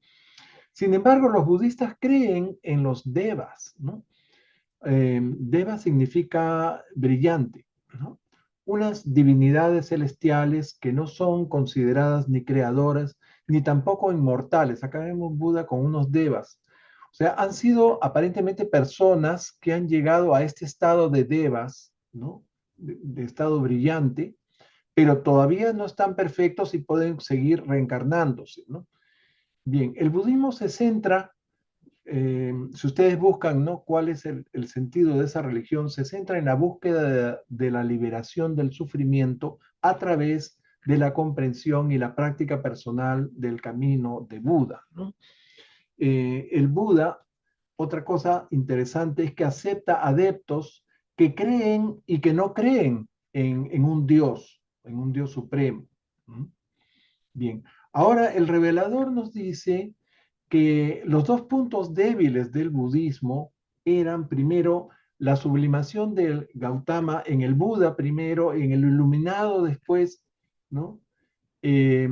Sin embargo, los budistas creen en los devas, ¿no? Deva significa brillante, ¿no? Unas divinidades celestiales que no son consideradas ni creadoras, ni tampoco inmortales. Acá vemos Buda con unos devas. O sea, han sido aparentemente personas que han llegado a este estado de devas, ¿no? De estado brillante, pero todavía no están perfectos y pueden seguir reencarnándose, ¿no? Bien, el budismo se centra si ustedes buscan, ¿no? ¿Cuál es el sentido de esa religión? Se centra en la búsqueda de la liberación del sufrimiento a través de la comprensión y la práctica personal del camino de Buda, ¿no? El Buda, otra cosa interesante es que acepta adeptos que creen y que no creen en un Dios supremo. ¿Mm? Bien, ahora el revelador nos dice que los dos puntos débiles del budismo eran primero la sublimación del Gautama en el Buda primero, en el iluminado después, ¿no? Eh,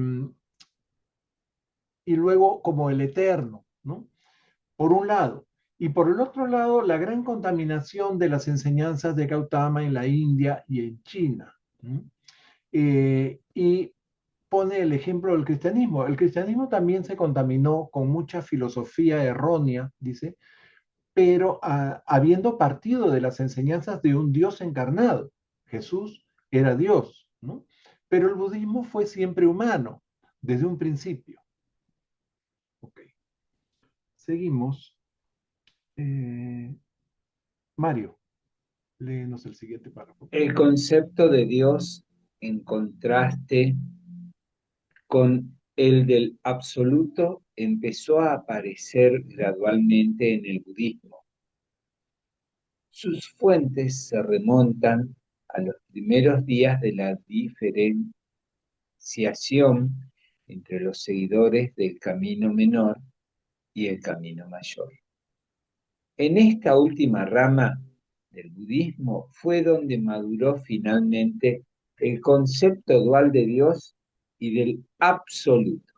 y luego como el eterno, ¿no? Por un lado. Y por el otro lado, la gran contaminación de las enseñanzas de Gautama en la India y en China. ¿No? Y pone el ejemplo del cristianismo. El cristianismo también se contaminó con mucha filosofía errónea, dice, pero habiendo partido de las enseñanzas de un Dios encarnado. Jesús era Dios, ¿no? Pero el budismo fue siempre humano, desde un principio. Ok. Seguimos. Mario, léenos el siguiente párrafo. El concepto de Dios en contraste con el del absoluto empezó a aparecer gradualmente en el budismo. Sus fuentes se remontan a los primeros días de la diferenciación entre los seguidores del camino menor y el camino mayor. En esta última rama del budismo fue donde maduró finalmente el concepto dual de Dios y del absoluto.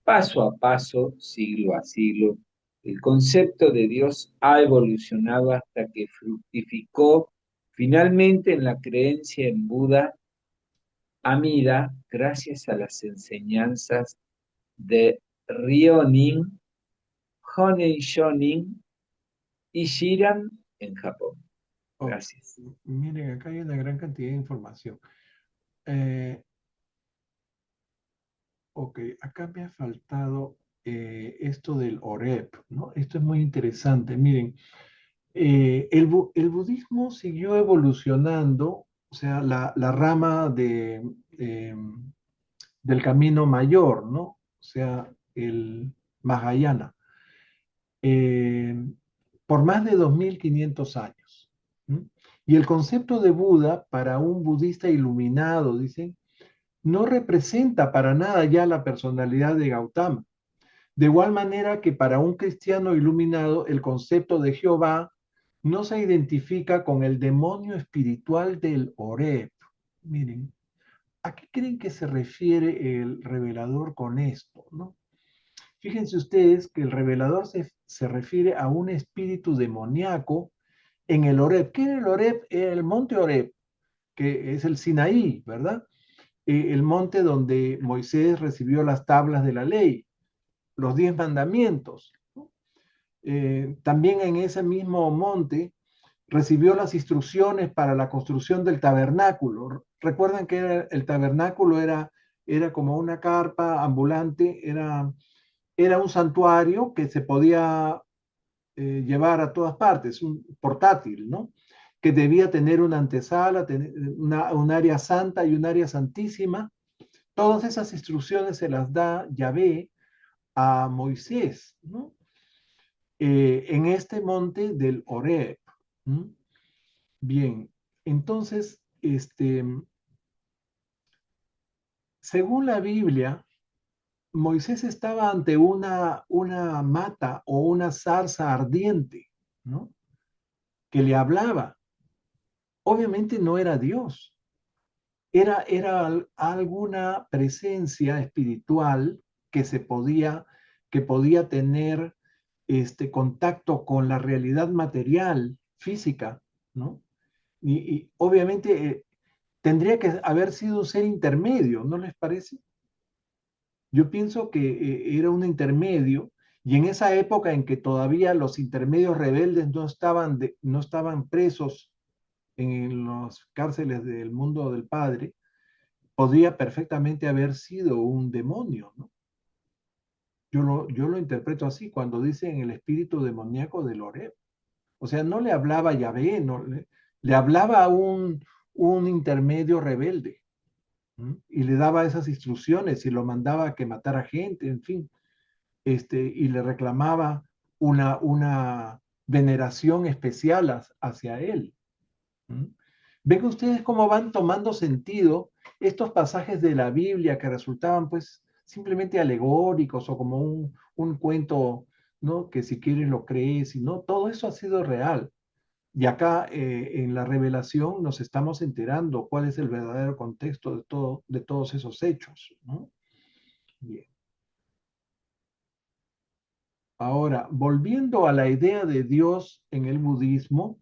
Paso a paso, siglo a siglo, el concepto de Dios ha evolucionado hasta que fructificó finalmente en la creencia en Buda Amida gracias a las enseñanzas de Ryonin, Honen Shonin y Shiran en Japón. Gracias. Miren, acá hay una gran cantidad de información. Ok, acá me ha faltado esto del Oreb, ¿no? Esto es muy interesante. Miren, el budismo siguió evolucionando, o sea, la rama del camino mayor, ¿no? O sea, el Mahayana, eh, por más de 2500 años. ¿Mm? Y el concepto de Buda para un budista iluminado, dicen, no representa para nada ya la personalidad de Gautama. De igual manera que para un cristiano iluminado, el concepto de Jehová no se identifica con el demonio espiritual del Oreb. Miren, ¿a qué creen que se refiere el revelador con esto? ¿No? Fíjense ustedes que el revelador se refiere a un espíritu demoníaco en el Horeb. ¿Qué era el Horeb? El monte Horeb, que es el Sinaí, ¿verdad? El monte donde Moisés recibió las tablas de la ley, los 10 mandamientos. También en ese mismo monte recibió las instrucciones para la construcción del tabernáculo. Recuerdan que el tabernáculo era como una carpa ambulante, era un santuario que se podía llevar a todas partes, un portátil, ¿no? Que debía tener una antesala, un área santa y un área santísima. Todas esas instrucciones se las da Yahvé a Moisés, ¿no? En este monte del Horeb. ¿Mm? Bien, entonces, según la Biblia, Moisés estaba ante una mata o una zarza ardiente, ¿no? Que le hablaba. Obviamente no era Dios, era alguna presencia espiritual que que podía tener contacto con la realidad material, física, ¿no? Y obviamente tendría que haber sido un ser intermedio, ¿no les parece? Yo pienso que era un intermedio, y en esa época en que todavía los intermedios rebeldes no estaban presos en las cárceles del mundo del Padre, podría perfectamente haber sido un demonio, ¿no? Yo lo interpreto así cuando dicen el espíritu demoníaco del Horeb. O sea, no le hablaba a Yahvé, no, le hablaba a un intermedio rebelde. ¿Mm? Y le daba esas instrucciones y lo mandaba a que matara gente, en fin, y le reclamaba una veneración especial hacia él. ¿Mm? Ven ustedes cómo van tomando sentido estos pasajes de la Biblia que resultaban pues simplemente alegóricos o como un cuento, ¿no? Que si quieres lo crees y no, todo eso ha sido real. Y acá en la revelación nos estamos enterando cuál es el verdadero contexto de todos esos hechos, ¿no? Bien. Ahora, volviendo a la idea de Dios en el budismo,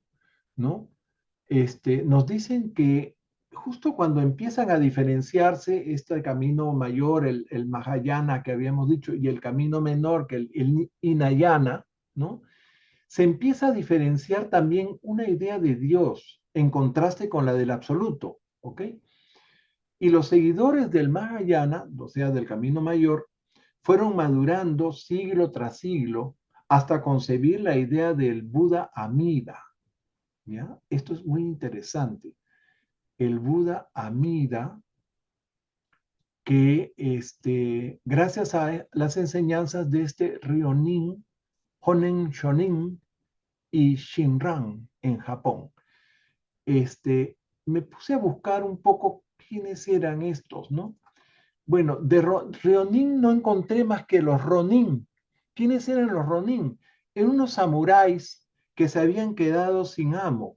¿no? Nos dicen que justo cuando empiezan a diferenciarse este camino mayor, el Mahayana que habíamos dicho, y el camino menor, que el Hinayana, ¿no? Se empieza a diferenciar también una idea de Dios en contraste con la del absoluto, ¿ok? Y los seguidores del Mahayana, o sea, del camino mayor, fueron madurando siglo tras siglo hasta concebir la idea del Buda Amida, ¿ya? Esto es muy interesante. El Buda Amida, que gracias a las enseñanzas de este Ryonin, Honen Shonin y Shinran en Japón. Me puse a buscar un poco quiénes eran estos, ¿no? Bueno, de Ryonin no encontré más que los Ronin. ¿Quiénes eran los Ronin? Eran unos samuráis que se habían quedado sin amo.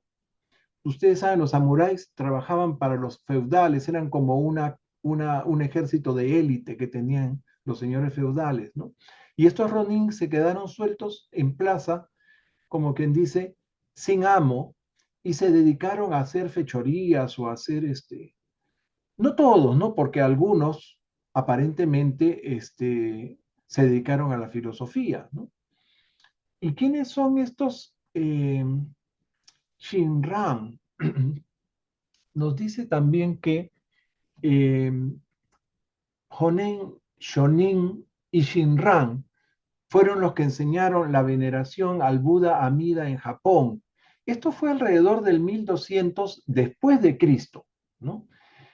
Ustedes saben, los samuráis trabajaban para los feudales, eran como un ejército de élite que tenían los señores feudales, ¿no? Y estos Ronin se quedaron sueltos en plaza, como quien dice, sin amo, y se dedicaron a hacer fechorías o a hacer no todos, ¿no? Porque algunos aparentemente se dedicaron a la filosofía, ¿no? ¿Y quiénes son estos Shinran? Nos dice también que Honen, Shonin y Shinran fueron los que enseñaron la veneración al Buda Amida en Japón. Esto fue alrededor del 1200 después de Cristo, ¿no?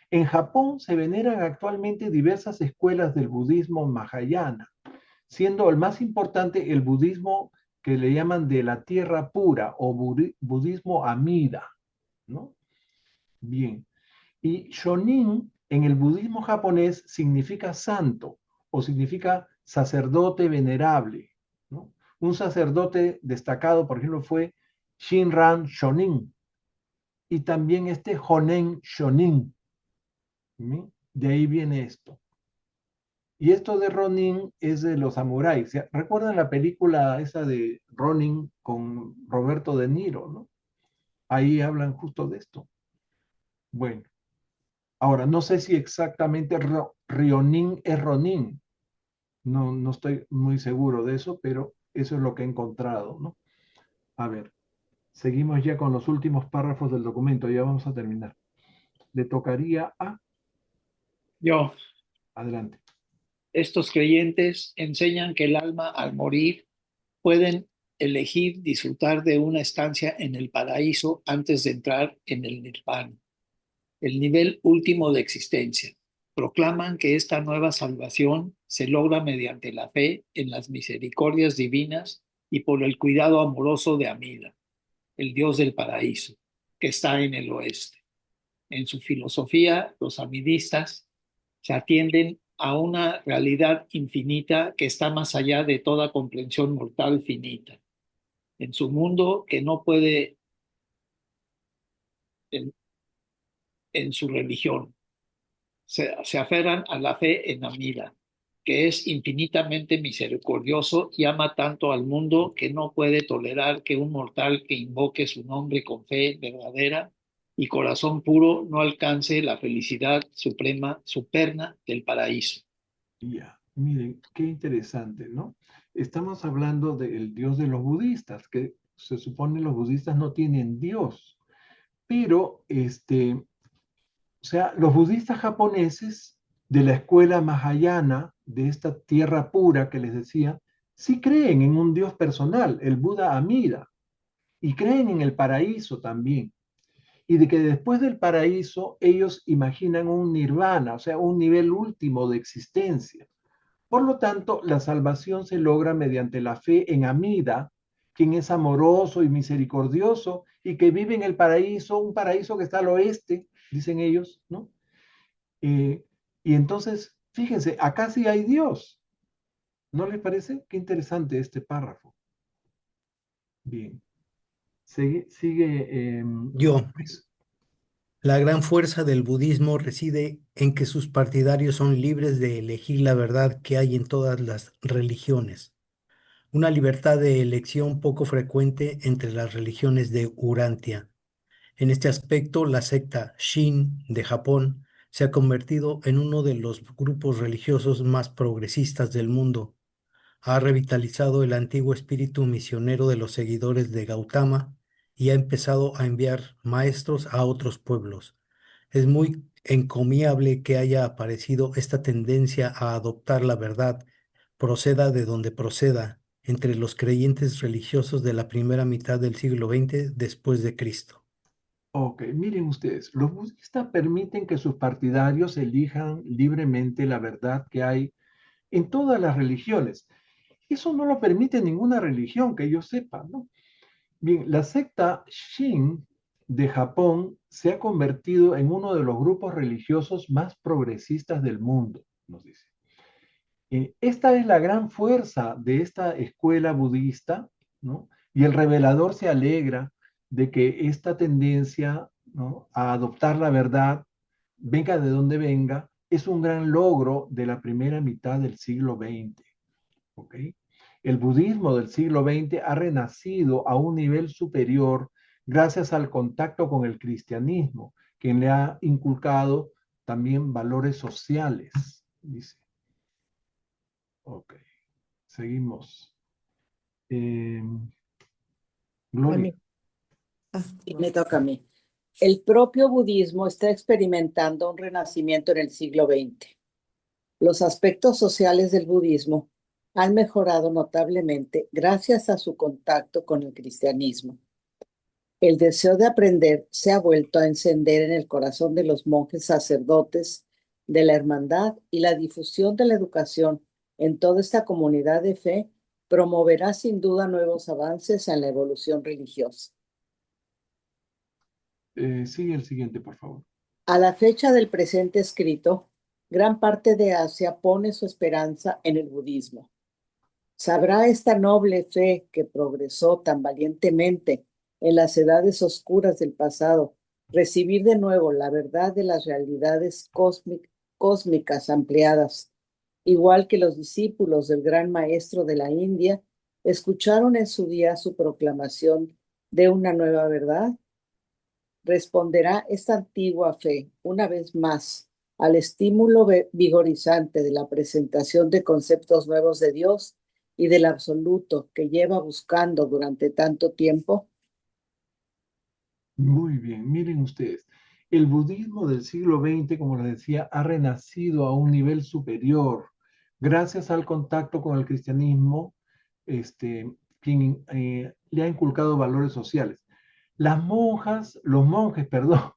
En Japón se veneran actualmente diversas escuelas del budismo Mahayana, siendo el más importante el budismo que le llaman de la tierra pura o budismo Amida, ¿no? Bien. Y Shonin en el budismo japonés significa santo o significa sacerdote venerable, ¿no? Un sacerdote destacado, por ejemplo, fue Shinran Shonin y también Honen Shonin. ¿Sí? De ahí viene esto. Y esto de Ronin es de los samuráis. ¿Recuerdan la película esa de Ronin con Roberto De Niro, ¿no? Ahí hablan justo de esto. Bueno, ahora no sé si exactamente Rionin es Ronin. No, no estoy muy seguro de eso, pero eso es lo que he encontrado, ¿no? A ver, seguimos ya con los últimos párrafos del documento, ya vamos a terminar. Le tocaría a... Yo, Adelante. estos creyentes enseñan que el alma al morir pueden elegir disfrutar de una estancia en el paraíso antes de entrar en el nirvana, el nivel último de existencia. Proclaman que esta nueva salvación se logra mediante la fe en las misericordias divinas y por el cuidado amoroso de Amida, el dios del paraíso, que está en el oeste. En su filosofía, los amidistas se atienden a una realidad infinita que está más allá de toda comprensión mortal finita. En su mundo que no puede, en, en su religión, se aferran a la fe en Amida, que es infinitamente misericordioso y ama tanto al mundo que no puede tolerar que un mortal que invoque su nombre con fe verdadera y corazón puro no alcance la felicidad suprema, superna del paraíso. Ya, miren, qué interesante, ¿no? Estamos hablando del Dios de los budistas, que se supone los budistas no tienen Dios, pero o sea, los budistas japoneses de la escuela Mahayana, de esta tierra pura que les decía, sí creen en un Dios personal, el Buda Amida, y creen en el paraíso también. Y de que después del paraíso ellos imaginan un nirvana, o sea, un nivel último de existencia. Por lo tanto, la salvación se logra mediante la fe en Amida, quien es amoroso y misericordioso y que vive en el paraíso, un paraíso que está al oeste, dicen ellos, ¿no? Y entonces, fíjense, acá sí hay Dios. ¿No les parece? Qué interesante este párrafo. Bien. Sigue Yo, Luis. la gran fuerza del budismo reside en que sus partidarios son libres de elegir la verdad que hay en todas las religiones, una libertad de elección poco frecuente entre las religiones de Urantia. En este aspecto, la secta Shin de Japón se ha convertido en uno de los grupos religiosos más progresistas del mundo. Ha revitalizado el antiguo espíritu misionero de los seguidores de Gautama y ha empezado a enviar maestros a otros pueblos. Es muy encomiable que haya aparecido esta tendencia a adoptar la verdad, proceda de donde proceda, entre los creyentes religiosos de la primera mitad del siglo XX después de Cristo. Ok, miren ustedes, los budistas permiten que sus partidarios elijan libremente la verdad que hay en todas las religiones. Eso no lo permite ninguna religión que yo sepa, ¿no? Bien, la secta Shin de Japón se ha convertido en uno de los grupos religiosos más progresistas del mundo, nos dice. Esta es la gran fuerza de esta escuela budista, ¿no? Y el revelador se alegra de que esta tendencia, ¿no?, a adoptar la verdad, venga de donde venga, es un gran logro de la primera mitad del siglo XX. ¿Ok? El budismo del siglo XX ha renacido a un nivel superior gracias al contacto con el cristianismo, quien le ha inculcado también valores sociales, dice. Ok, seguimos. Eh, A Gloria. mí. Y me toca a mí. El propio budismo está experimentando un renacimiento en el siglo XX. Los aspectos sociales del budismo han mejorado notablemente gracias a su contacto con el cristianismo. El deseo de aprender se ha vuelto a encender en el corazón de los monjes sacerdotes de la hermandad y la difusión de la educación en toda esta comunidad de fe promoverá sin duda nuevos avances en la evolución religiosa. Sigue el siguiente, por favor. A la fecha del presente escrito, gran parte de Asia pone su esperanza en el budismo. ¿Sabrá esta noble fe que progresó tan valientemente en las edades oscuras del pasado recibir de nuevo la verdad de las realidades cósmicas ampliadas igual que los discípulos del gran maestro de la India, escucharon en su día su proclamación de una nueva verdad. Responderá esta antigua fe, una vez más, al estímulo vigorizante de la presentación de conceptos nuevos de Dios y del absoluto que lleva buscando durante tanto tiempo. Muy bien, miren ustedes, el budismo del siglo XX, como les decía, ha renacido a un nivel superior gracias al contacto con el cristianismo, quien le ha inculcado valores sociales. Las monjas, los monjes, perdón,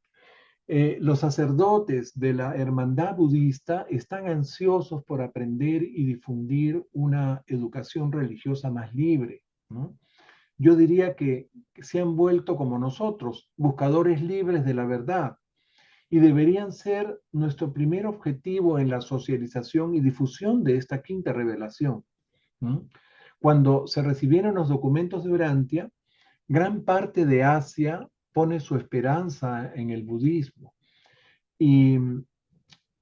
los sacerdotes de la hermandad budista están ansiosos por aprender y difundir una educación religiosa más libre, ¿no? Yo diría que se han vuelto como nosotros, buscadores libres de la verdad, y deberían ser nuestro primer objetivo en la socialización y difusión de esta quinta revelación. ¿No? Cuando se recibieron los documentos de Urantia, gran parte de Asia pone su esperanza en el budismo y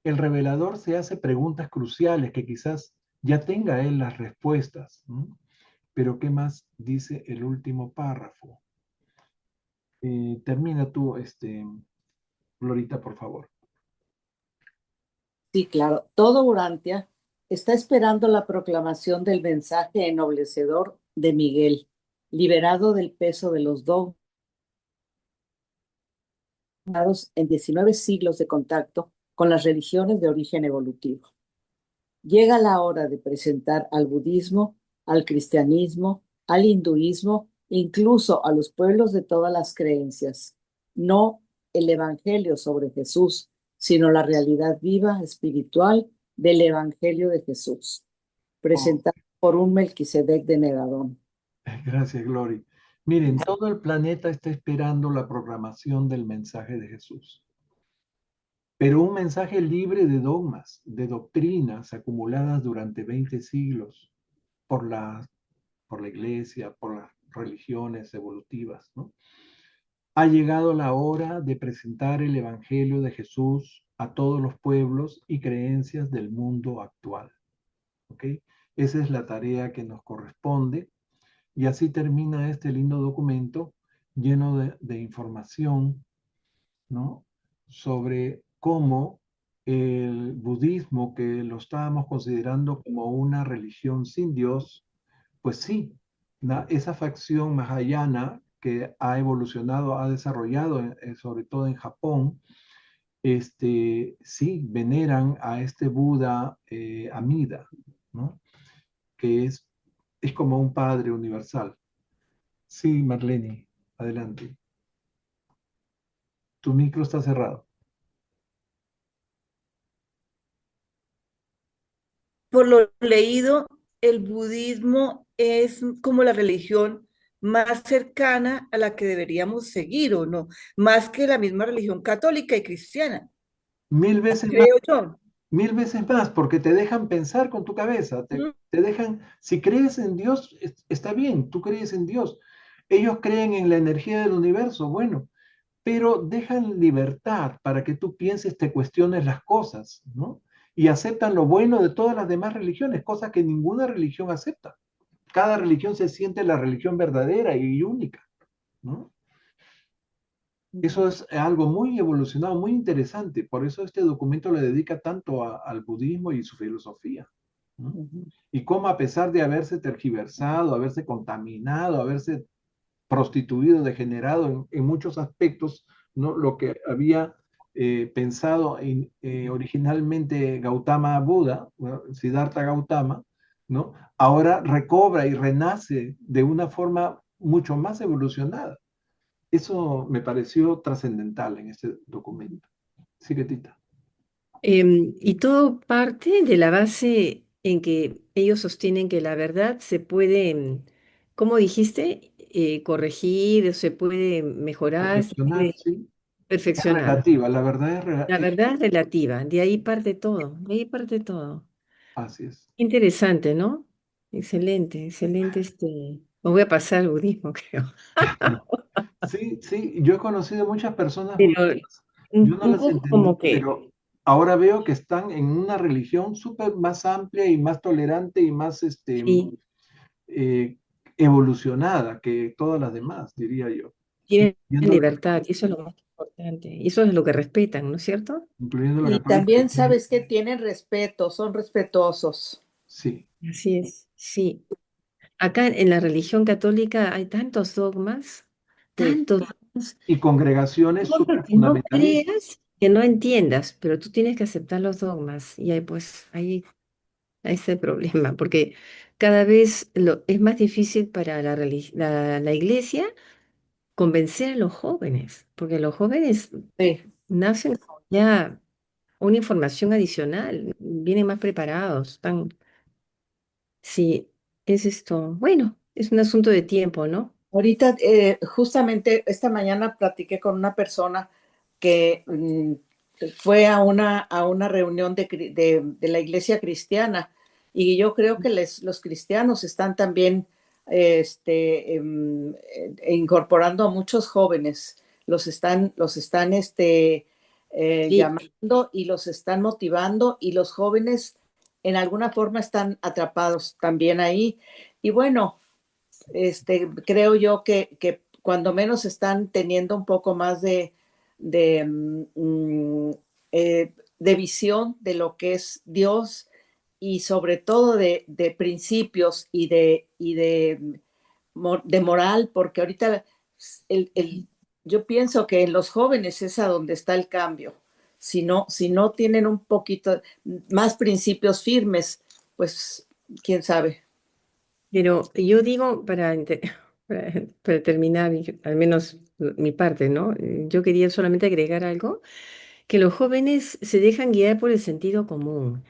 el revelador se hace preguntas cruciales que quizás ya tenga él las respuestas. ¿No? Pero ¿qué más dice el último párrafo? Termina tú, Florita, por favor. Sí, claro, todo Urantia está esperando la proclamación del mensaje ennoblecedor de Miguel, liberado del peso de los dogmas en 19 siglos de contacto con las religiones de origen evolutivo. Llega la hora de presentar al budismo, al cristianismo, al hinduismo, incluso a los pueblos de todas las creencias, no el evangelio sobre Jesús, sino la realidad viva, espiritual del evangelio de Jesús, presentado por un Melquisedec de Nerón. Gracias, Glory. Miren, todo el planeta está esperando la proclamación del mensaje de Jesús. Pero un mensaje libre de dogmas, de doctrinas acumuladas durante 20 siglos por la iglesia, por las religiones evolutivas, ¿no? Ha llegado la hora de presentar el Evangelio de Jesús a todos los pueblos y creencias del mundo actual. ¿Ok? Esa es la tarea que nos corresponde. Y así termina este lindo documento lleno de información, ¿no? Sobre cómo el budismo, que lo estábamos considerando como una religión sin Dios, pues sí, esa facción mahayana que ha evolucionado, ha desarrollado, sobre todo en Japón, sí, veneran a este Buda Amida, ¿no? Que es como un padre universal. Sí, Marlene, adelante. Tu micro está cerrado. Por lo leído, el budismo es como la religión más cercana a la que deberíamos seguir, ¿o no? Más que la misma religión católica y cristiana, 1000 veces más, creo yo. 1000 veces más, porque te dejan pensar con tu cabeza, te dejan, si crees en Dios, está bien, tú crees en Dios. Ellos creen en la energía del universo, bueno, pero dejan libertad para que tú pienses, te cuestiones las cosas, ¿no? Y aceptan lo bueno de todas las demás religiones, cosas que ninguna religión acepta. Cada religión se siente la religión verdadera y única, ¿no? Eso es algo muy evolucionado, muy interesante. Por eso este documento le dedica tanto al budismo y su filosofía, ¿no? Y cómo a pesar de haberse tergiversado, haberse contaminado, haberse prostituido, degenerado en muchos aspectos, ¿no? Lo que había pensado originalmente Gautama Buda, Siddhartha Gautama, ¿no? Ahora recobra y renace de una forma mucho más evolucionada. Eso me pareció trascendental en este documento. Sí, Ketita. Y todo parte de la base en que ellos sostienen que la verdad se puede, ¿cómo dijiste? Corregir, se puede mejorar, se Perfeccionar, puede sí. Es perfeccionar. relativa, la verdad La verdad es relativa, de ahí parte todo, de ahí parte todo. así es. Interesante, ¿no? Excelente, excelente Me voy a pasar al budismo, creo. Sí, sí, yo he conocido muchas personas Pero budistas. Yo no un las poco entendí, como que pero ahora veo que están en una religión súper más amplia y más tolerante y más Sí, evolucionada que todas las demás, diría yo. tienen Incluyendo la, libertad y eso es lo más importante. Y eso es lo que respetan, ¿no es cierto? incluyendo la Y católica. también sabes que tienen respeto, son respetuosos. Sí, Así es, sí. Acá en la religión católica hay tantos dogmas, Sí. tantos dogmas. y congregaciones No súper porque no fundamentalistas. creas que no entiendas, pero tú tienes que aceptar los dogmas. Y ahí, pues, ahí está el problema, porque cada vez es más difícil para la iglesia convencer a los jóvenes, porque los jóvenes Sí. nacen con ya una información adicional, vienen más preparados, están, sí, es esto, bueno, es un asunto de tiempo, ¿no? Ahorita, justamente esta mañana platiqué con una persona que fue a una reunión de la iglesia cristiana y yo creo que los cristianos están también incorporando a muchos jóvenes, los están Sí, llamando y los están motivando y los jóvenes en alguna forma están atrapados también ahí. Y bueno, creo yo que cuando menos están teniendo un poco más de, de visión de lo que es Dios y sobre todo de principios de moral, porque ahorita yo pienso que en los jóvenes es a donde está el cambio. Si no tienen un poquito más principios firmes, pues quién sabe. pero yo digo para terminar, al menos mi parte, ¿no? Yo quería solamente agregar algo, que los jóvenes se dejan guiar por el sentido común.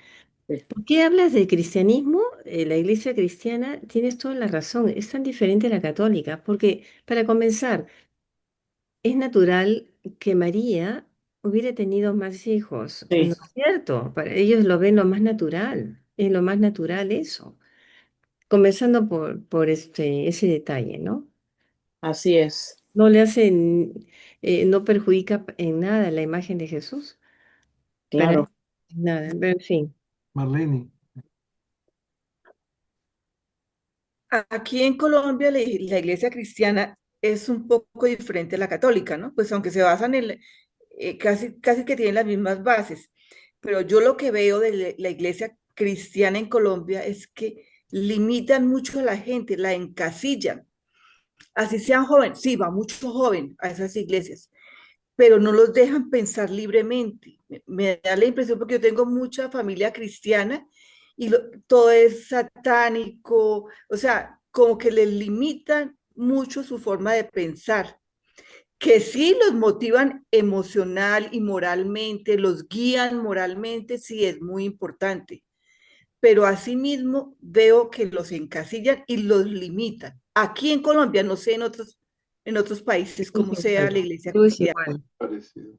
Sí. ¿Por qué hablas del cristianismo? La iglesia cristiana, tienes toda la razón, es tan diferente a la católica, porque para comenzar, es natural que María hubiera tenido más hijos, ¿no Sí, es cierto? Para ellos lo ven lo más natural, es lo más natural eso. Comenzando por ese detalle, ¿no? así es. No le hacen, no perjudica en nada la imagen de Jesús, para Claro. nada, pero en fin. Marlene, Aquí en Colombia la iglesia cristiana es un poco diferente a la católica, ¿no? Pues aunque se basan casi que tienen las mismas bases, pero yo lo que veo de la iglesia cristiana en Colombia es que limitan mucho a la gente, la encasillan. Así sean jóvenes, sí, va mucho joven a esas iglesias, pero no los dejan pensar libremente. Me da la impresión porque yo tengo mucha familia cristiana y todo es satánico, o sea, como que les limitan mucho su forma de pensar, que sí los motivan emocional y moralmente, los guían moralmente, sí es muy importante, pero asimismo veo que los encasillan y los limitan. Aquí en Colombia, no sé en otros países Es cómo sea igual, la iglesia todo es cristiana. igual. parecido.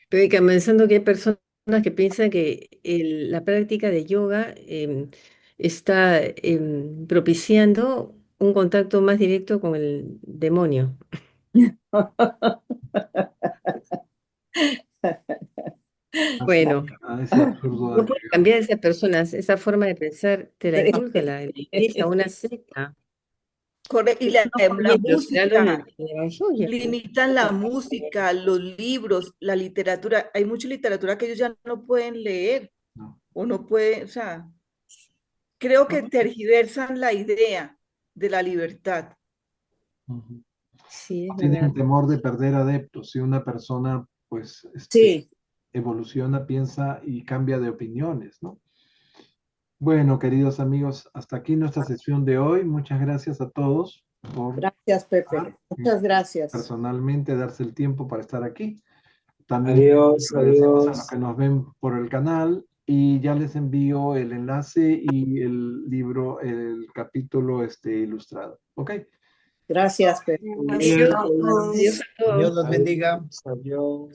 Pero y comenzando que hay personas que piensan que la práctica de yoga está propiciando un contacto más directo con el demonio. Así, Bueno, a ese absurdo no han puedes llegado. cambiar a esas personas, esa forma de pensar te la inculca la iglesia, una secta. Y Eso no la conviene, pero será algo en música, el evangelio. limitan la música, los libros, la literatura. Hay mucha literatura que ellos ya no pueden leer No. o no pueden, o sea, creo que tergiversan la idea de la libertad. Ujú. Sí, es verdad. Tienen temor de perder adeptos. Si una persona, pues, Sí, evoluciona, piensa y cambia de opiniones, ¿no? Bueno, queridos amigos, hasta aquí nuestra sesión de hoy. Muchas gracias a todos por gracias, Pepe. Muchas gracias. personalmente darse el tiempo para estar aquí. También Adiós, agradecemos a los adiós. que nos ven por el canal y ya les envío el enlace y el libro, el capítulo ilustrado. ¿Ok? Gracias, Pepe. Adiós, Listo. adiós a todos. Dios los bendiga. Adiós, adiós.